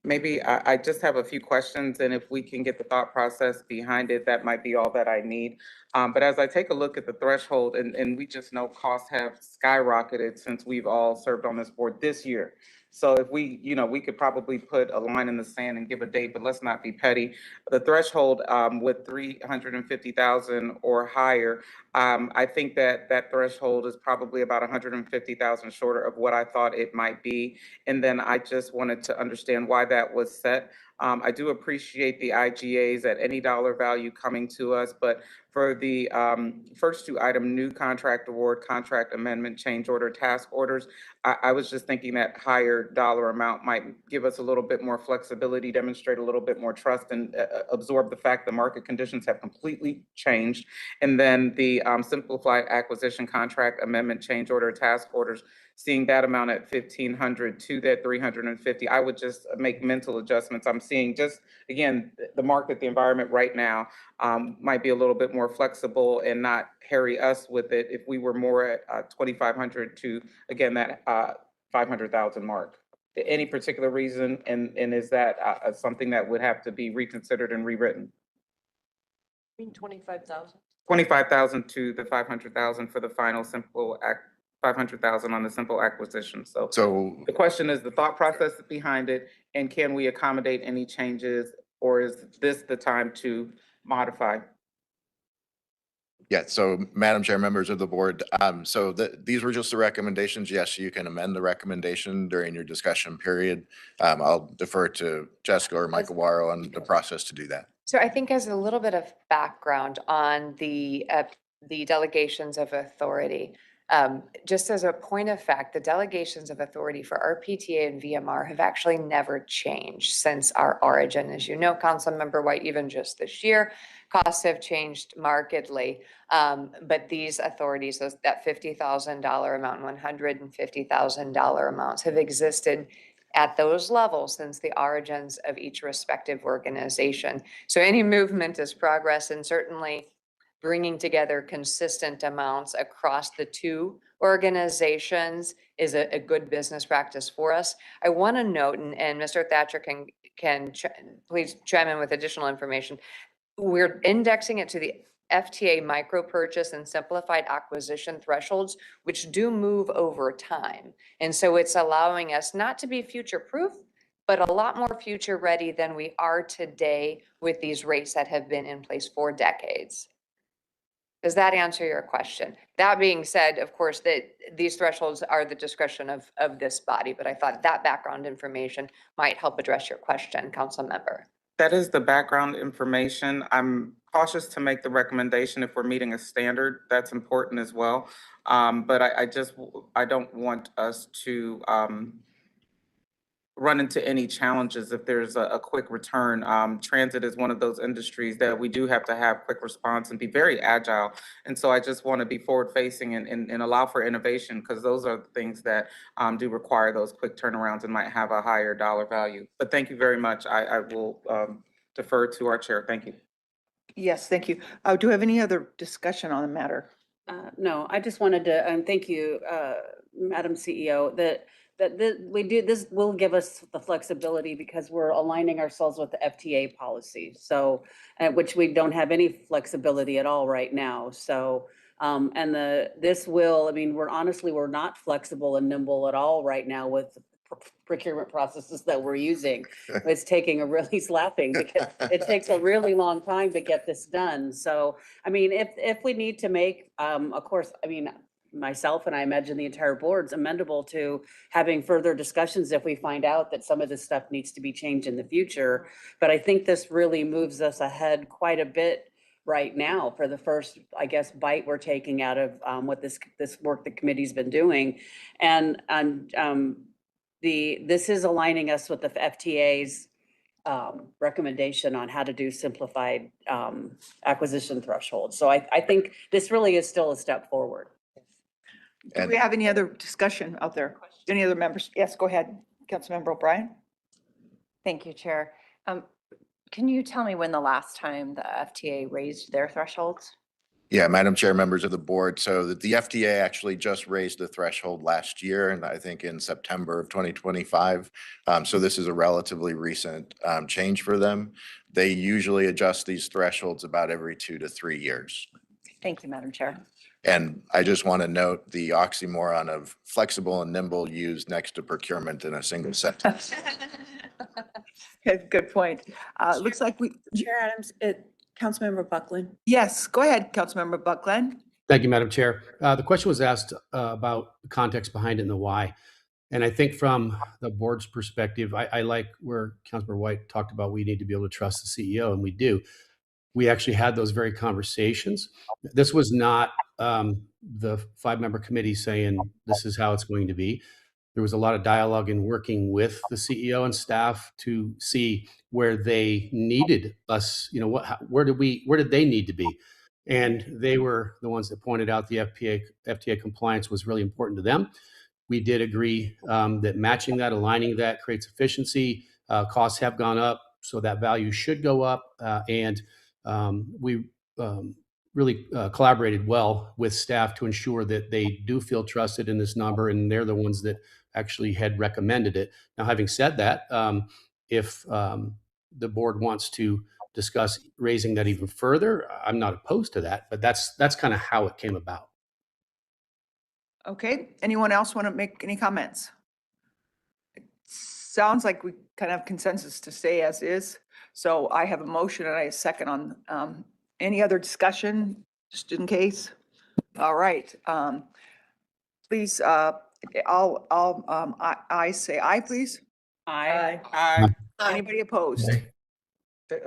Maybe I just have a few questions, and if we can get the thought process behind it, that might be all that I need. But as I take a look at the threshold, and we just know costs have skyrocketed since we've all served on this board this year. So if we, we could probably put a line in the sand and give a date, but let's not be petty. The threshold with 350,000 or higher, I think that threshold is probably about 150,000 shorter of what I thought it might be. And then I just wanted to understand why that was set. I do appreciate the IGAs at any dollar value coming to us, but for the first two item, new contract award, contract amendment, change order, task orders, I was just thinking that higher dollar amount might give us a little bit more flexibility, demonstrate a little bit more trust, and absorb the fact the market conditions have completely changed. And then the simplified acquisition contract amendment, change order, task orders, seeing that amount at 1,500 to that 350, I would just make mental adjustments. I'm seeing just, again, the market, the environment right now might be a little bit more flexible and not harry us with it if we were more at 2,500 to, again, that 500,000 mark. Any particular reason, and is that something that would have to be reconsidered and rewritten? 25,000. 25,000 to the 500,000 for the final simple 500,000 on the simple acquisition. So the question is the thought process behind it, and can we accommodate any changes, or is this the time to modify? Yeah, so Madam Chair, members of the board, these were just the recommendations. Yes, you can amend the recommendation during your discussion period. I'll defer to Jessica or Michael Waro on the process to do that. So I think as a little bit of background on the delegations of authority, just as a point of fact, the delegations of authority for RPTA and VMR have actually never changed since our origin. As you know, Councilmember White, even just this year, costs have changed markedly. But these authorities, that $50,000 amount and $150,000 amounts have existed at those levels since the origins of each respective organization. So any movement is progress, and certainly bringing together consistent amounts across the two organizations is a good business practice for us. I want to note, and Mr. Thatcher can please chime in with additional information. We're indexing it to the FTA micro purchase and simplified acquisition thresholds, which do move over time. And so it's allowing us not to be future proof, but a lot more future ready than we are today with these rates that have been in place for decades. Does that answer your question? That being said, of course, that these thresholds are the discretion of this body, but I thought that background information might help address your question, Council Member. That is the background information. I'm cautious to make the recommendation if we're meeting a standard. That's important as well. But I don't want us to run into any challenges if there's a quick return. Transit is one of those industries that we do have to have quick response and be very agile. And so I just want to be forward facing and allow for innovation, because those are the things that do require those quick turnarounds and might have a higher dollar value. But thank you very much. I will defer to our chair. Thank you. Yes, thank you. Do we have any other discussion on the matter? No, I just wanted to, thank you, Madam CEO, that we do, this will give us the flexibility because we're aligning ourselves with the FTA policy. So, which we don't have any flexibility at all right now. So, and this will, I mean, we're not flexible and nimble at all right now with procurement processes that we're using. It's taking a really slapping because it takes a really long time to get this done. So, I mean, if we need to make, of course, I mean, myself and I imagine the entire board's amenable to having further discussions if we find out that some of this stuff needs to be changed in the future. But I think this really moves us ahead quite a bit right now for the first, I guess, bite we're taking out of what this work the committee's been doing. And this is aligning us with the FTA's recommendation on how to do simplified acquisition thresholds. So I think this really is still a step forward. Do we have any other discussion out there? Any other members? Yes, go ahead, Councilmember O'Brien. Thank you, Chair. Can you tell me when the last time the FTA raised their thresholds? Yeah, Madam Chair, members of the board. So the FTA actually just raised the threshold last year, and I think in September of 2025. So this is a relatively recent change for them. They usually adjust these thresholds about every 2 to 3 years. Thank you, Madam Chair. And I just want to note the oxymoron of flexible and nimble used next to procurement in a single sentence. Good point. Looks like we, Chair Adams, Councilmember Buckland. yes, go ahead, Councilmember Buckland. Thank you, Madam Chair. The question was asked about the context behind it and the why. And I think from the board's perspective, I like where Councilmember White talked about we need to be able to trust the CEO, and we do. We actually had those very conversations. This was not the 5-member committee saying this is how it's going to be. There was a lot of dialogue in working with the CEO and staff to see where they needed us, you know, where did they need to be? And they were the ones that pointed out the FTA compliance was really important to them. We did agree that matching that, aligning that creates efficiency. Costs have gone up, so that value should go up. And we really collaborated well with staff to ensure that they do feel trusted in this number, and they're the ones that actually had recommended it. Now, having said that, if the board wants to discuss raising that even further, I'm not opposed to that, but that's kind of how it came about. Okay, anyone else want to make any comments? It sounds like we kind of have consensus to stay as is. So I have a motion and I have a second on any other discussion, just in case. All right, please, I say aye, please. Aye. Anybody opposed?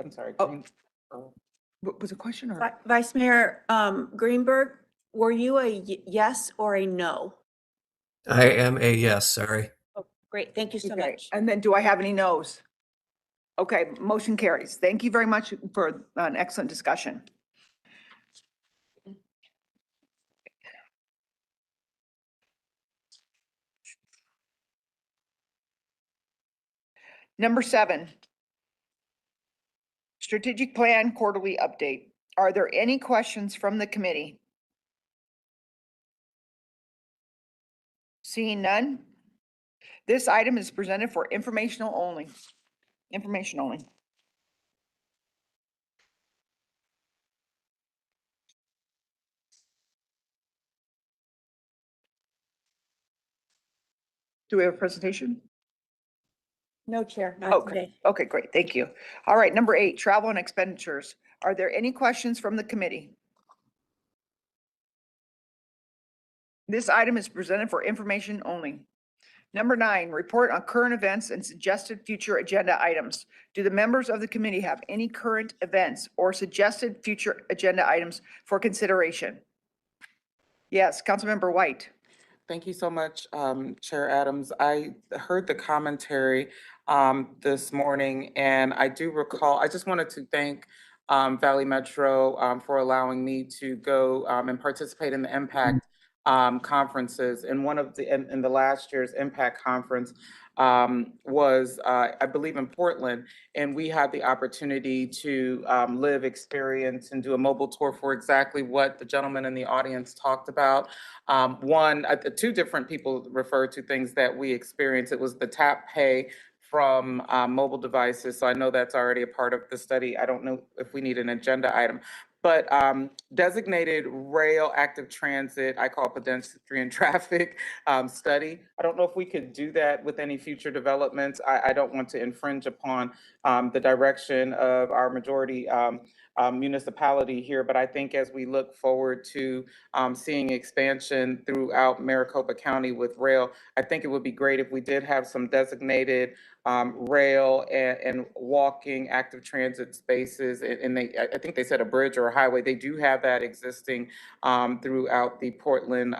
I'm sorry. Oh. What was the question or? Vice Mayor Greenberg, were you a yes or a no? I am a yes, sorry. Oh, great. Thank you so Okay, much. and then do I have any no's? Okay, motion carries. Thank you very much for an excellent discussion. Number 7, strategic plan quarterly update. Are there any questions from the committee? Seeing none, this item is presented for informational only. Information only. Do we have a presentation? No, Chair, not Okay, today. okay, great, thank you. All right, number 8, travel and expenditures. Are there any questions from the committee? This item is presented for information only. Number 9, report on current events and suggested future agenda items. Do the members of the committee have any current events or suggested future agenda items for consideration? Yes, Councilmember White. Thank you so much, Chair Adams. I heard the commentary this morning, and I do recall, I just wanted to thank Valley Metro for allowing me to go and participate in the Impact conferences. And one of in the last year's Impact conference was, I believe, in Portland, and we had the opportunity to live, experience, and do a mobile tour for exactly what the gentleman in the audience talked about. Two different people referred to things that we experienced. It was the tap pay from mobile devices. So I know that's already a part of the study. I don't know if we need an agenda item. But designated rail active transit, I call pedestrian traffic study. I don't know if we could do that with any future developments. I don't want to infringe upon the direction of our majority municipality here, but I think as we look forward to seeing expansion throughout Maricopa County with rail, I think it would be great if we did have some designated rail and walking active transit spaces. And I think they said a bridge or a highway. They do have that existing throughout the Portland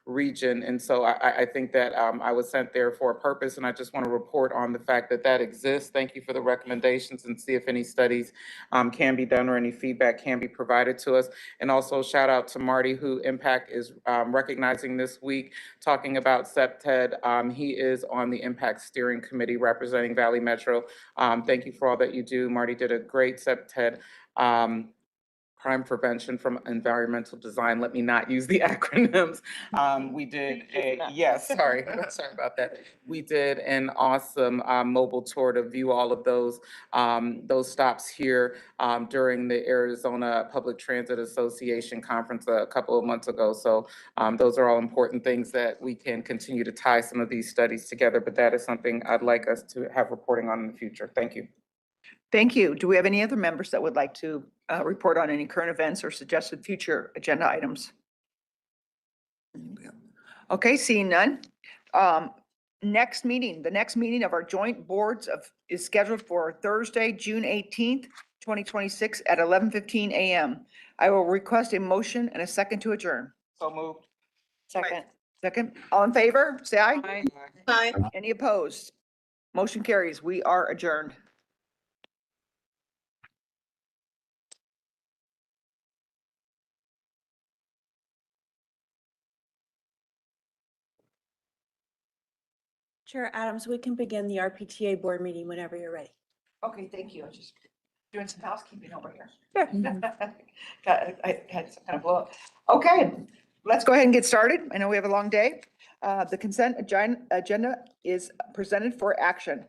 region. And so I think that I was sent there for a purpose, and I just want to report on the fact that that exists. Thank you for the recommendations, and see if any studies can be done or any feedback can be provided to us. And also shout out to Marty, who Impact is recognizing this week, talking about CEPTED. He is on the Impact Steering Committee representing Valley Metro. Thank you for all that you do. Marty did a great CEPTED crime prevention from environmental design. Let me not use the acronyms. We did yes, sorry about that. We did an awesome mobile tour to view all of those stops here during the Arizona Public Transit Association conference a couple of months ago. So those are all important things that we can continue to tie some of these studies together, but that is something I'd like us to have reporting on in the future. Thank you. Thank you. Do we have any other members that would like to report on any current events or suggested future agenda items? Okay, seeing none. The next meeting of our joint boards is scheduled for Thursday, June 18th, 2026 at 11:15 a.m. I will request a motion and a second to adjourn. So moved. Second. All in favor, say aye. Aye. Aye. Any opposed? Motion carries. We are adjourned. Chair Adams, we can begin the RPTA board meeting whenever you're ready. Okay, thank you. I was just doing some housekeeping over here. I had some kind of blow up. Okay, let's go ahead and get started. I know we have a long day. The consent agenda is presented for action.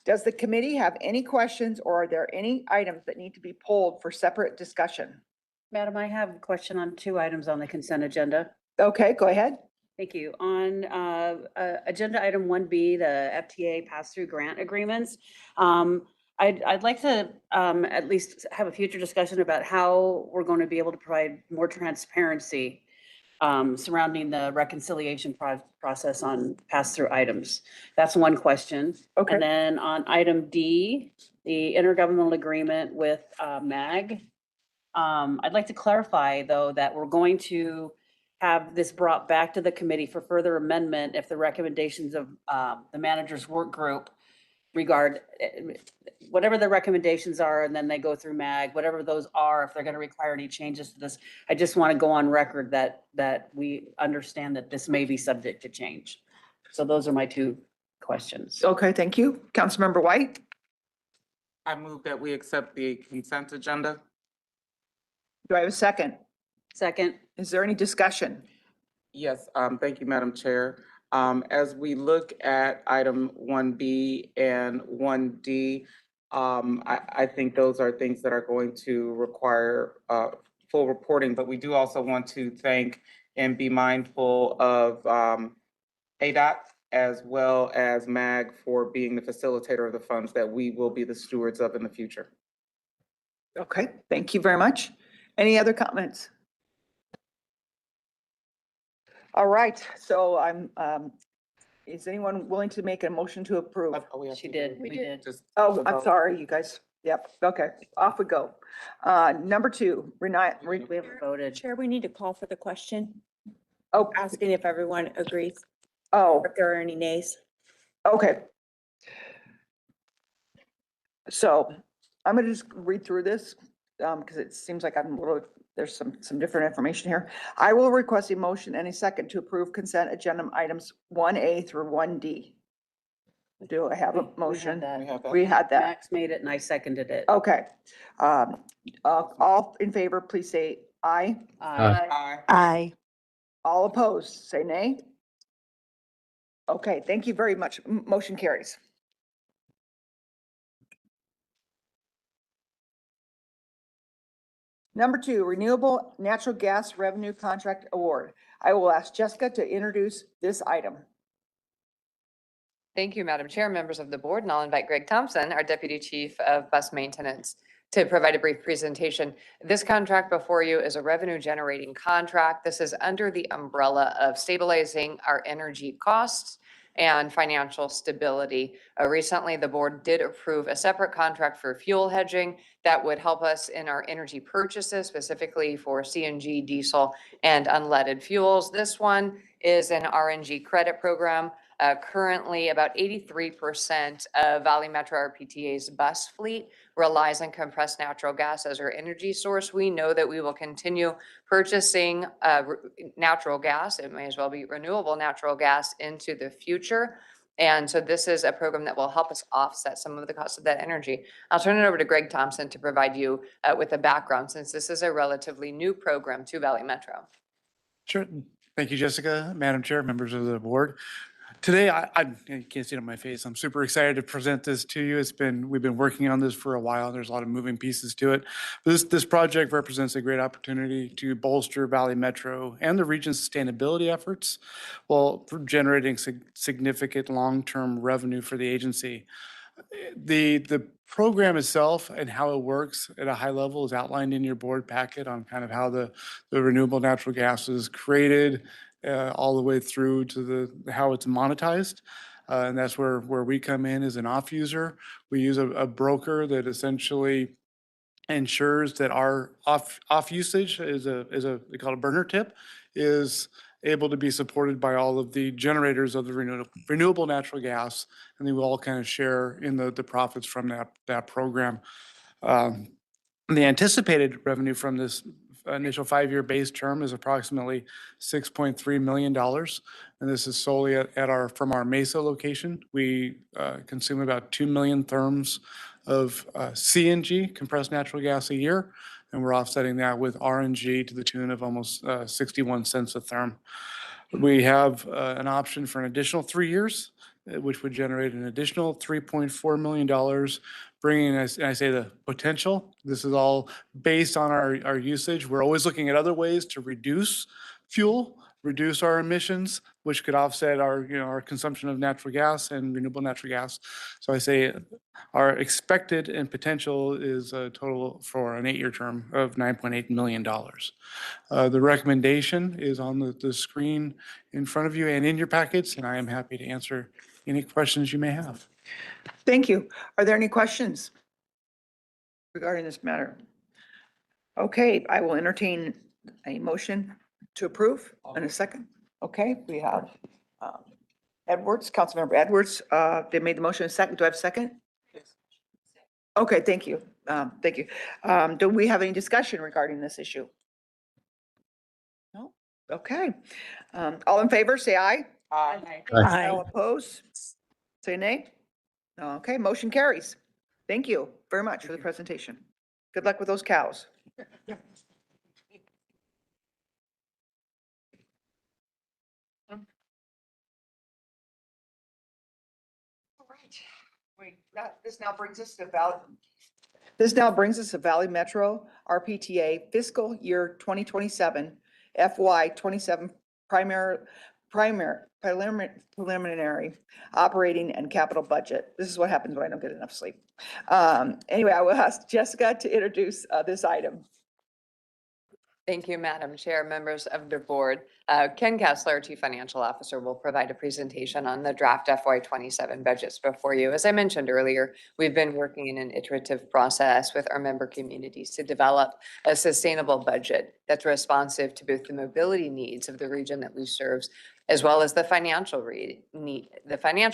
Does the committee have any questions, or are there any items that need to be pulled for separate discussion? Madam, I have a question on 2 items on the consent agenda. Okay, go ahead. Thank you. On agenda item 1B, the FTA pass-through grant agreements, I'd like to at least have a future discussion about how we're going to be able to provide more transparency surrounding the reconciliation process on pass-through items. That's one question. Okay. And then on item D, the intergovernmental agreement with MAG. I'd like to clarify, though, that we're going to have this brought back to the committee for further amendment if the recommendations of the manager's work group regard whatever the recommendations are, and then they go through MAG, whatever those are, if they're going to require any changes to this. I just want to go on record that we understand that this may be subject to change. So those are my 2 questions. Okay, thank you. Councilmember White? I move that we accept the consent agenda. Do I have a second? Second. Is there any discussion? Yes, thank you, Madam Chair. As we look at item 1B and 1D, I think those are things that are going to require full reporting, but we do also want to thank and be mindful of ADOT as well as MAG for being the facilitator of the funds that we will be the stewards of in the future. Okay, thank you very much. Any other comments? All right, so is anyone willing to make a motion to approve? She did. We did. Oh, I'm sorry, you guys. Yep, okay, off we go. Number 2, We haven't voted. Chair, we need to call for the question. Oh, Asking if everyone agrees, oh, if there are any nays. okay. So I'm gonna just read through this, because it seems like there's some different information here. I will request a motion and a second to approve consent agenda items 1A through 1D. Do I have a motion? We had that. Max made it and I seconded it. Okay. All in favor, please say aye. Aye. All opposed, say nay. Okay, thank you very much. Motion carries. Number 2, renewable natural gas revenue contract award. I will ask Jessica to introduce this item. Thank you, Madam Chair, members of the board, and I'll invite Greg Thompson, our Deputy Chief of Bus Maintenance, to provide a brief presentation. This contract before you is a revenue generating contract. This is under the umbrella of stabilizing our energy costs and financial stability. Recently, the board did approve a separate contract for fuel hedging that would help us in our energy purchases, specifically for CNG, diesel, and unleaded fuels. This one is an RNG credit program. Currently, about 83% of Valley Metro RPTA's bus fleet relies on compressed natural gas as our energy source. We know that we will continue purchasing natural gas. It may as well be renewable natural gas into the future. And so this is a program that will help us offset some of the cost of that energy. I'll turn it over to Greg Thompson to provide you with a background, since this is a relatively new program to Valley Metro. Sure. Thank you, Jessica, Madam Chair, members of the board. Today, you can't see it on my face. I'm super excited to present this to you. We've been working on this for a while. There's a lot of moving pieces to it. This project represents a great opportunity to bolster Valley Metro and the region's sustainability efforts while generating significant long-term revenue for the agency. The program itself and how it works at a high level is outlined in your board packet on kind of how the renewable natural gas is created, all the way through to how it's monetized. And that's where we come in as an off user. We use a broker that essentially ensures that our off usage they call it a burner tip, is able to be supported by all of the generators of the renewable natural gas, and they will all kind of share in the profits from that program. The anticipated revenue from this initial 5-year base term is approximately $6.3 million. And this is solely from our Mesa location. We consume about 2 million therms of CNG, compressed natural gas, a year. And we're offsetting that with RNG to the tune of almost 61 cents a therm. We have an option for an additional 3 years, which would generate an additional $3.4 million, bringing us, and I say the potential, this is all based on our usage. We're always looking at other ways to reduce fuel, reduce our emissions, which could offset our consumption of natural gas and renewable natural gas. So I say our expected and potential is a total for an 8-year term of $9.8 million. The recommendation is on the screen in front of you and in your packets, and I am happy to answer any questions you may have. Thank you. Are there any questions regarding this matter? Okay, I will entertain a motion to approve in a second. Okay, we have Edwards, Councilmember Edwards. They made the motion in a second. Do I have a second? Yes. Okay, thank you. Thank you. Do we have any discussion regarding this issue? No? Okay. All in favor, say aye. Aye. All opposed? Say nay. Okay, motion carries. Thank you very much for the presentation. Good luck with those cows. All right. This now brings us to Valley Metro RPTA fiscal year 2027 FY 27 preliminary operating and capital budget. This is what happens when I don't get enough sleep. Anyway, I will ask Jessica to introduce this item. Thank you, Madam Chair, members of the board. Ken Kessler, Chief Financial Officer, will provide a presentation on the draft FY27 budgets before you. As I mentioned earlier, we've been working in an iterative process with our member communities to develop a sustainable budget that's responsive to both the mobility needs of the region that we serve, as well as the financial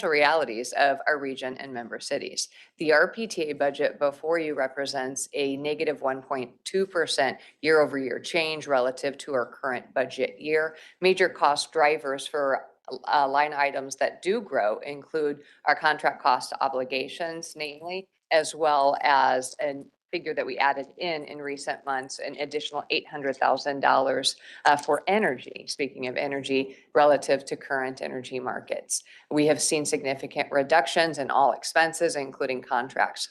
realities of our region and member cities. The RPTA budget before you represents a negative 1.2% year-over-year change relative to our current budget year. Major cost drivers for line items that do grow include our contract cost obligations, namely, as well as a figure that we added in recent months, an additional $800,000 for energy, speaking of energy, relative to current energy markets. We have seen significant reductions in all expenses, including contracts.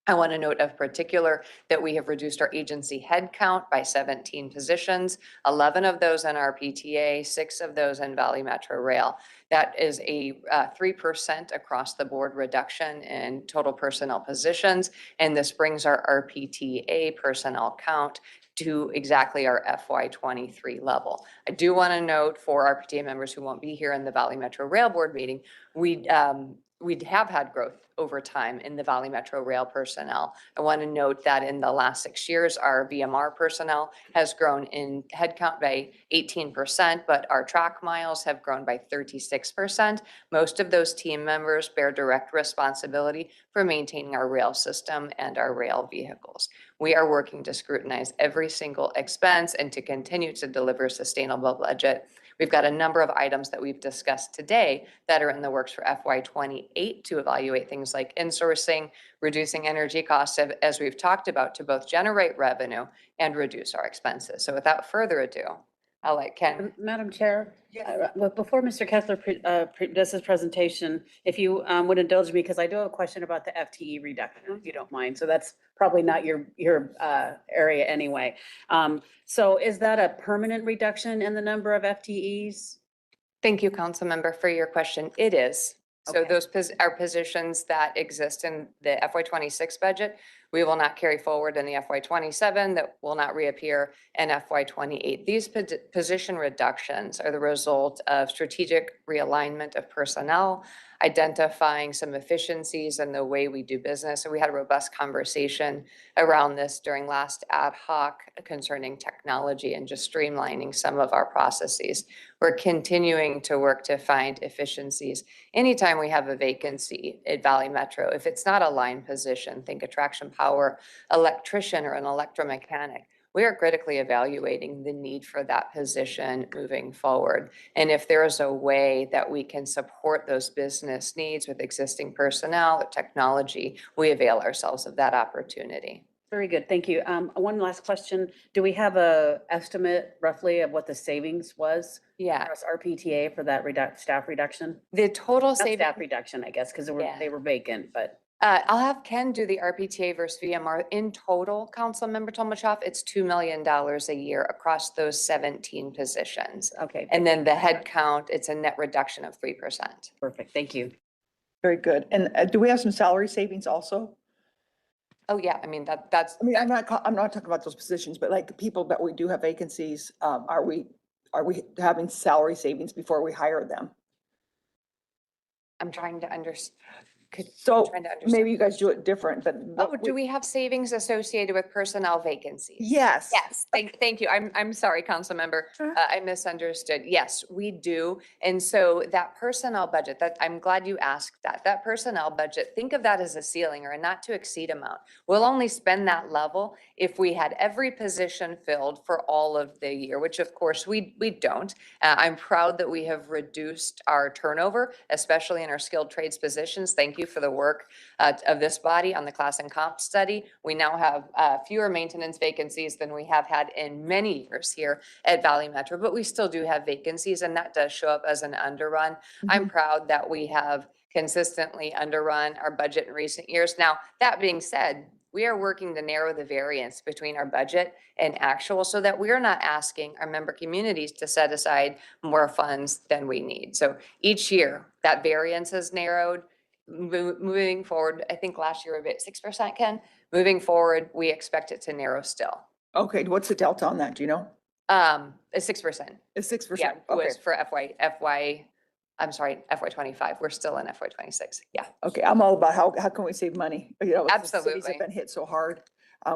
I want to note of particular that we have reduced our agency headcount by 17 positions, 11 of those in our PTA, 6 of those in Valley Metro Rail. That is a 3% across the board reduction in total personnel positions, and this brings our RPTA personnel count to exactly our FY23 level. I do want to note for our PTA members who won't be here in the Valley Metro Rail Board meeting, we have had growth over time in the Valley Metro Rail personnel. I want to note that in the last 6 years, our VMR personnel has grown in headcount by 18%, but our track miles have grown by 36%. Most of those team members bear direct responsibility for maintaining our rail system and our rail vehicles. We are working to scrutinize every single expense and to continue to deliver a sustainable budget. We've got a number of items that we've discussed today that are in the works for FY28 to evaluate things like insourcing, reducing energy costs, as we've talked about, to both generate revenue and reduce our expenses. So without further ado, I'll let Ken. Madam Chair, before Mr. Kessler does his presentation, if you would indulge me, because I do have a question about the FTE reduction, if you don't mind. So that's probably not your area anyway. So is that a permanent reduction in the number of FTEs? Thank you, Council Member, for your question. It is. So Okay. those are positions that exist in the FY26 budget. We will not carry forward in the FY27, that will not reappear in FY28. These position reductions are the result of strategic realignment of personnel, identifying some efficiencies in the way we do business. And we had a robust conversation around this during last ad hoc concerning technology and just streamlining some of our processes. We're continuing to work to find efficiencies. Anytime we have a vacancy at Valley Metro, if it's not a line position, think attraction power, electrician, or an electromechanic, we are critically evaluating the need for that position moving forward. And if there is a way that we can support those business needs with existing personnel or technology, we avail ourselves of that opportunity. Very good, thank you. One last question. Do we have a estimate roughly of what the savings was? Yeah. Across RPTA for that staff reduction? The total Not savings. staff reduction, I guess, because they were vacant, but. I'll have Ken do the RPTA versus VMR. In total, Councilmember Tomachov, it's $2 million a year across those 17 positions. Okay. And then the head count, it's a net reduction of 3%. Perfect, thank you. Very good. And do we have some salary savings also? Oh, yeah, I mean, that's. I mean, I'm not talking about those positions, but like the people that we do have vacancies, are we having salary savings before we hire them? I'm trying to understand. So maybe you guys do it different, but. Oh, do we have savings associated with personnel vacancies? Yes. Yes, thank you. I'm sorry, council member. I misunderstood. Yes, we do. And so that personnel budget, I'm glad you asked that. That personnel budget, think of that as a ceiling or a not to exceed amount. We'll only spend that level if we had every position filled for all of the year, which of course we don't. I'm proud that we have reduced our turnover, especially in our skilled trades positions. Thank you for the work of this body on the class and comp study. We now have fewer maintenance vacancies than we have had in many years here at Valley Metro, but we still do have vacancies, and that does show up as an underrun. I'm proud that we have consistently underrun our budget in recent years. Now, that being said, we are working to narrow the variance between our budget and actual so that we're not asking our member communities to set aside more funds than we need. So each year that variance has narrowed. Moving forward, I think last year we were about 6%, Ken. Moving forward, we expect it to narrow still. Okay, what's the delta on that? Do you know? It's 6%. It's 6%? Yeah, Okay. was for I'm sorry, FY 25. We're still in FY 26. Yeah. Okay, I'm all about how can we save money? You know, the cities Absolutely. have been hit so hard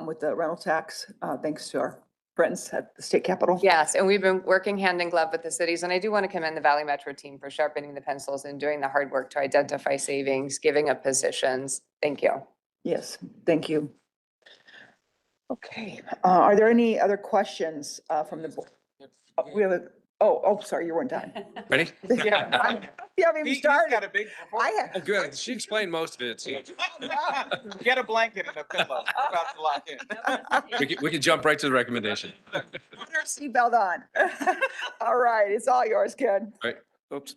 with the rental tax, thanks to our friends at the state capitol. Yes, and we've been working hand in glove with the cities, and I do want to commend the Valley Metro team for sharpening the pencils and doing the hard work to identify savings, giving up positions. Thank you. Yes, thank you. Okay, are there any other questions from the board? We have sorry, you weren't done. Ready? Yeah, you haven't even started. a big. I have. Good. She explained most of it. So Get a blanket and a pillow. We're about to lock in. we can jump right to the recommendation. Seatbelt on. All right, it's all yours, Ken. Right. Oops.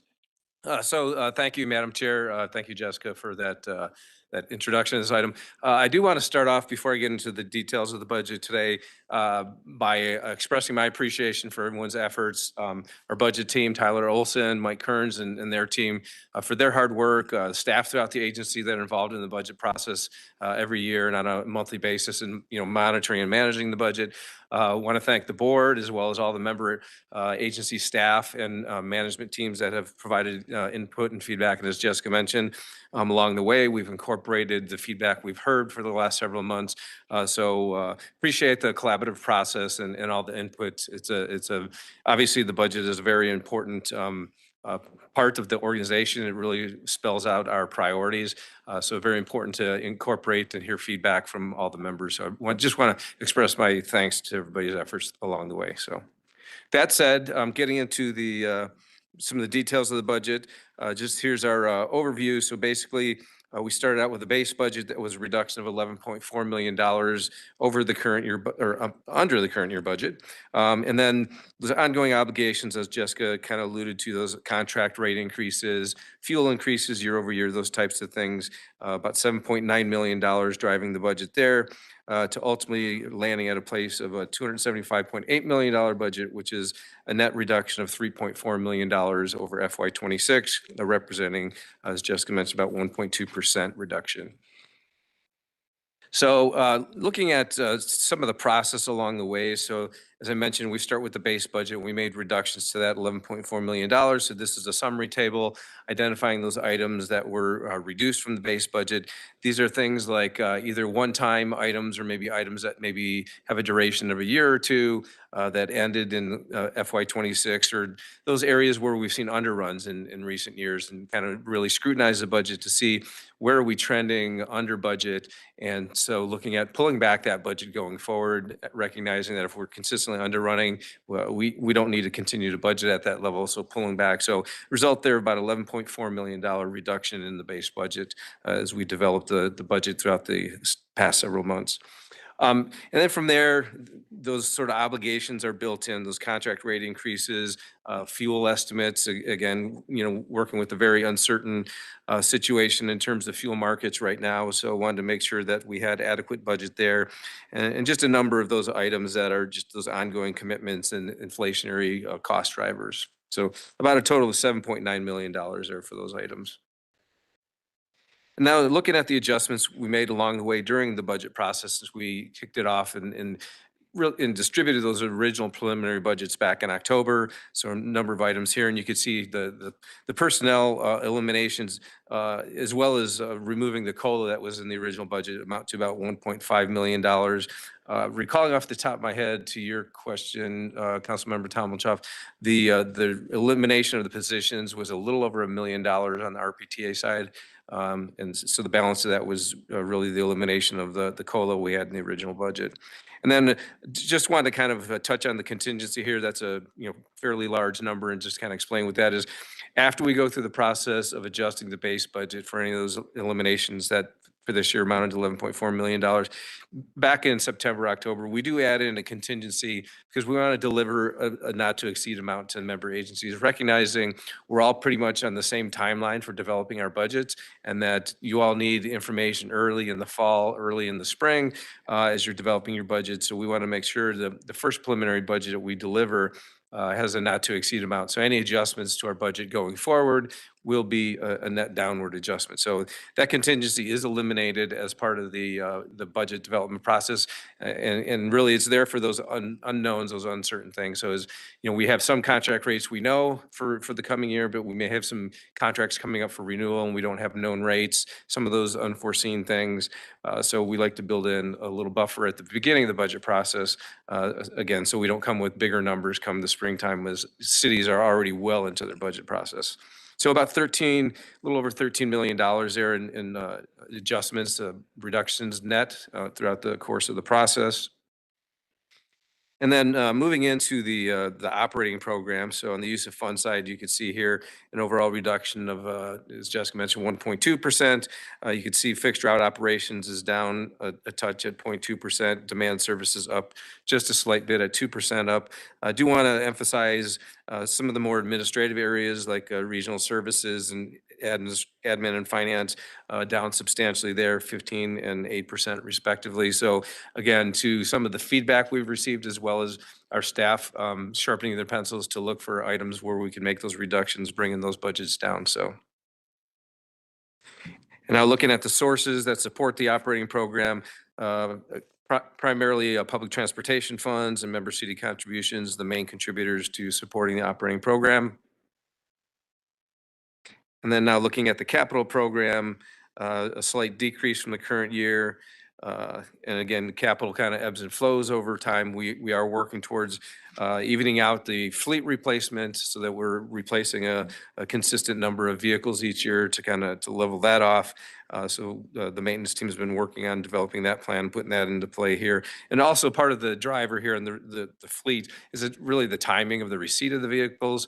Thank you, Madam Chair. Thank you, Jessica, for that introduction to this item. I do want to start off before I get into the details of the budget today by expressing my appreciation for everyone's efforts. Our budget team, Tyler Olson, Mike Kearns, and their team for their hard work. Staff throughout the agency that are involved in the budget process every year and on a monthly basis, and monitoring and managing the budget. I want to thank the board as well as all the member agency staff and management teams that have provided input and feedback. And as Jessica mentioned, along the way, we've incorporated the feedback we've heard for the last several months. Appreciate the collaborative process and all the input. Obviously the budget is a very important part of the organization. It really spells out our priorities. So very important to incorporate and hear feedback from all the members. So I just want to express my thanks to everybody's efforts along the way. So that said, getting into some of the details of the budget, just here's our overview. So basically, we started out with a base budget that was a reduction of $11.4 million over the current year, or under the current year budget. And then there's ongoing obligations, as Jessica kind of alluded to, those contract rate increases, fuel increases year over year, those types of things, about $7.9 million driving the budget there. To ultimately landing at a place of a $275.8 million budget, which is a net reduction of $3.4 million over FY26, representing, as Jessica mentioned, about 1.2% reduction. So looking at some of the process along the way, so as I mentioned, we start with the base budget. We made reductions to that $11.4 million. So this is a summary table identifying those items that were reduced from the base budget. These are things like either one-time items or maybe items that maybe have a duration of a year or two that ended in FY26, or those areas where we've seen underruns in recent years, and kind of really scrutinize the budget to see where are we trending under budget. And so looking at pulling back that budget going forward, recognizing that if we're consistently underrunning, well, we don't need to continue to budget at that level, so pulling back. So result there, about $11.4 million reduction in the base budget as we developed the budget throughout the past several months. And then from there, those sort of obligations are built in, those contract rate increases, fuel estimates, again, working with a very uncertain situation in terms of fuel markets right now. So I wanted to make sure that we had adequate budget there, and just a number of those items that are just those ongoing commitments and inflationary cost drivers. So about a total of $7.9 million there for those items. Now, looking at the adjustments we made along the way during the budget process as we kicked it off and distributed those original preliminary budgets back in October. So a number of items here, and you could see the personnel eliminations as well as removing the COLA that was in the original budget amount to about $1.5 million. Recalling off the top of my head to your question, Councilmember Tomlinchoff, the elimination of the positions was a little over $1 million on the RPTA side. And so the balance of that was really the elimination of the COLA we had in the original budget. And then just wanted to kind of touch on the contingency here. That's a fairly large number, and just kind of explain what that is. After we go through the process of adjusting the base budget for any of those eliminations that for this year amounted to $11.4 million. Back in September, October, we do add in a contingency because we want to deliver a not to exceed amount to member agencies, recognizing we're all pretty much on the same timeline for developing our budgets, and that you all need information early in the fall, early in the spring, as you're developing your budget. So we want to make sure that the first preliminary budget that we deliver has a not to exceed amount. So any adjustments to our budget going forward, will be a net downward adjustment. So that contingency is eliminated as part of the budget development process. And really it's there for those unknowns, those uncertain things. So as you know, we have some contract rates we know for the coming year, but we may have some contracts coming up for renewal and we don't have known rates, some of those unforeseen things. So we like to build in a little buffer at the beginning of the budget process, again, so we don't come with bigger numbers come the springtime as cities are already well into their budget process. So about a little over $13 million there in adjustments, reductions net throughout the course of the process. And then moving into the operating program. So on the use of fund side, you can see here an overall reduction of, as Jessica mentioned, 1.2%. You can see fixed route operations is down a touch at 0.2%. Demand services up just a slight bit at 2% up. I do want to emphasize some of the more administrative areas like regional services and admin and finance down substantially there, 15 and 8% respectively. So again, to some of the feedback we've received as well as our staff sharpening their pencils to look for items where we can make those reductions, bringing those budgets down. So. And now looking at the sources that support the operating program, primarily public transportation funds and member city contributions, the main contributors to supporting the operating program. And then now looking at the capital program, a slight decrease from the current year. And again, the capital kind of ebbs and flows over time. We are working towards evening out the fleet replacement so that we're replacing a consistent number of vehicles each year to level that off. So the maintenance team has been working on developing that plan, putting that into play here. And also part of the driver here in the fleet is really the timing of the receipt of the vehicles.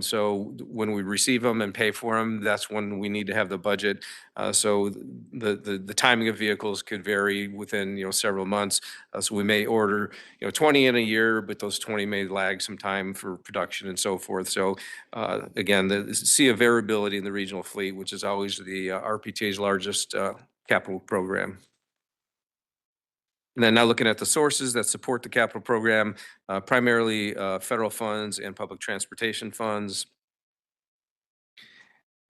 So when we receive them and pay for them, that's when we need to have the budget. So the timing of vehicles could vary within several months. So we may order 20 in a year, but those 20 may lag some time for production and so forth. So again, see a variability in the regional fleet, which is always the RPTA's largest capital program. And then now looking at the sources that support the capital program, primarily federal funds and public transportation funds.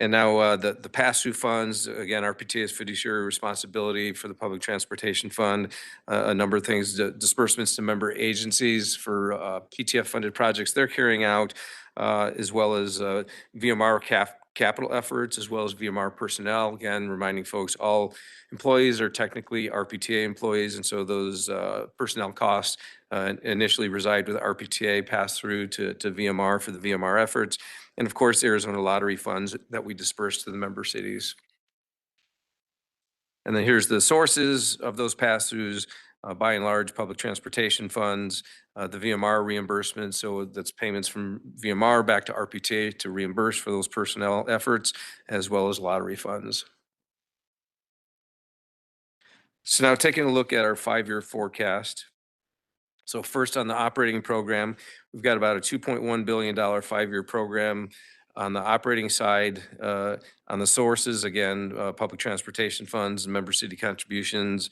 And now the pass-through funds, again, RPTA's fiduciary responsibility for the public transportation fund, a number of things, disbursements to member agencies for PTF-funded projects they're carrying out, as well as VMR capital efforts, as well as VMR personnel. Again, reminding folks all employees are technically RPTA employees, and so those personnel costs initially reside with RPTA, pass through to VMR for the VMR efforts. And of course, Arizona lottery funds that we disperse to the member cities. And then here's the sources of those pass-throughs, by and large, public transportation funds, the VMR reimbursement. So that's payments from VMR back to RPTA to reimburse for those personnel efforts, as well as lottery funds. So now taking a look at our 5-year forecast. So first on the operating program, we've got about a $2.1 billion 5-year program. On the operating side, on the sources, again, public transportation funds, member city contributions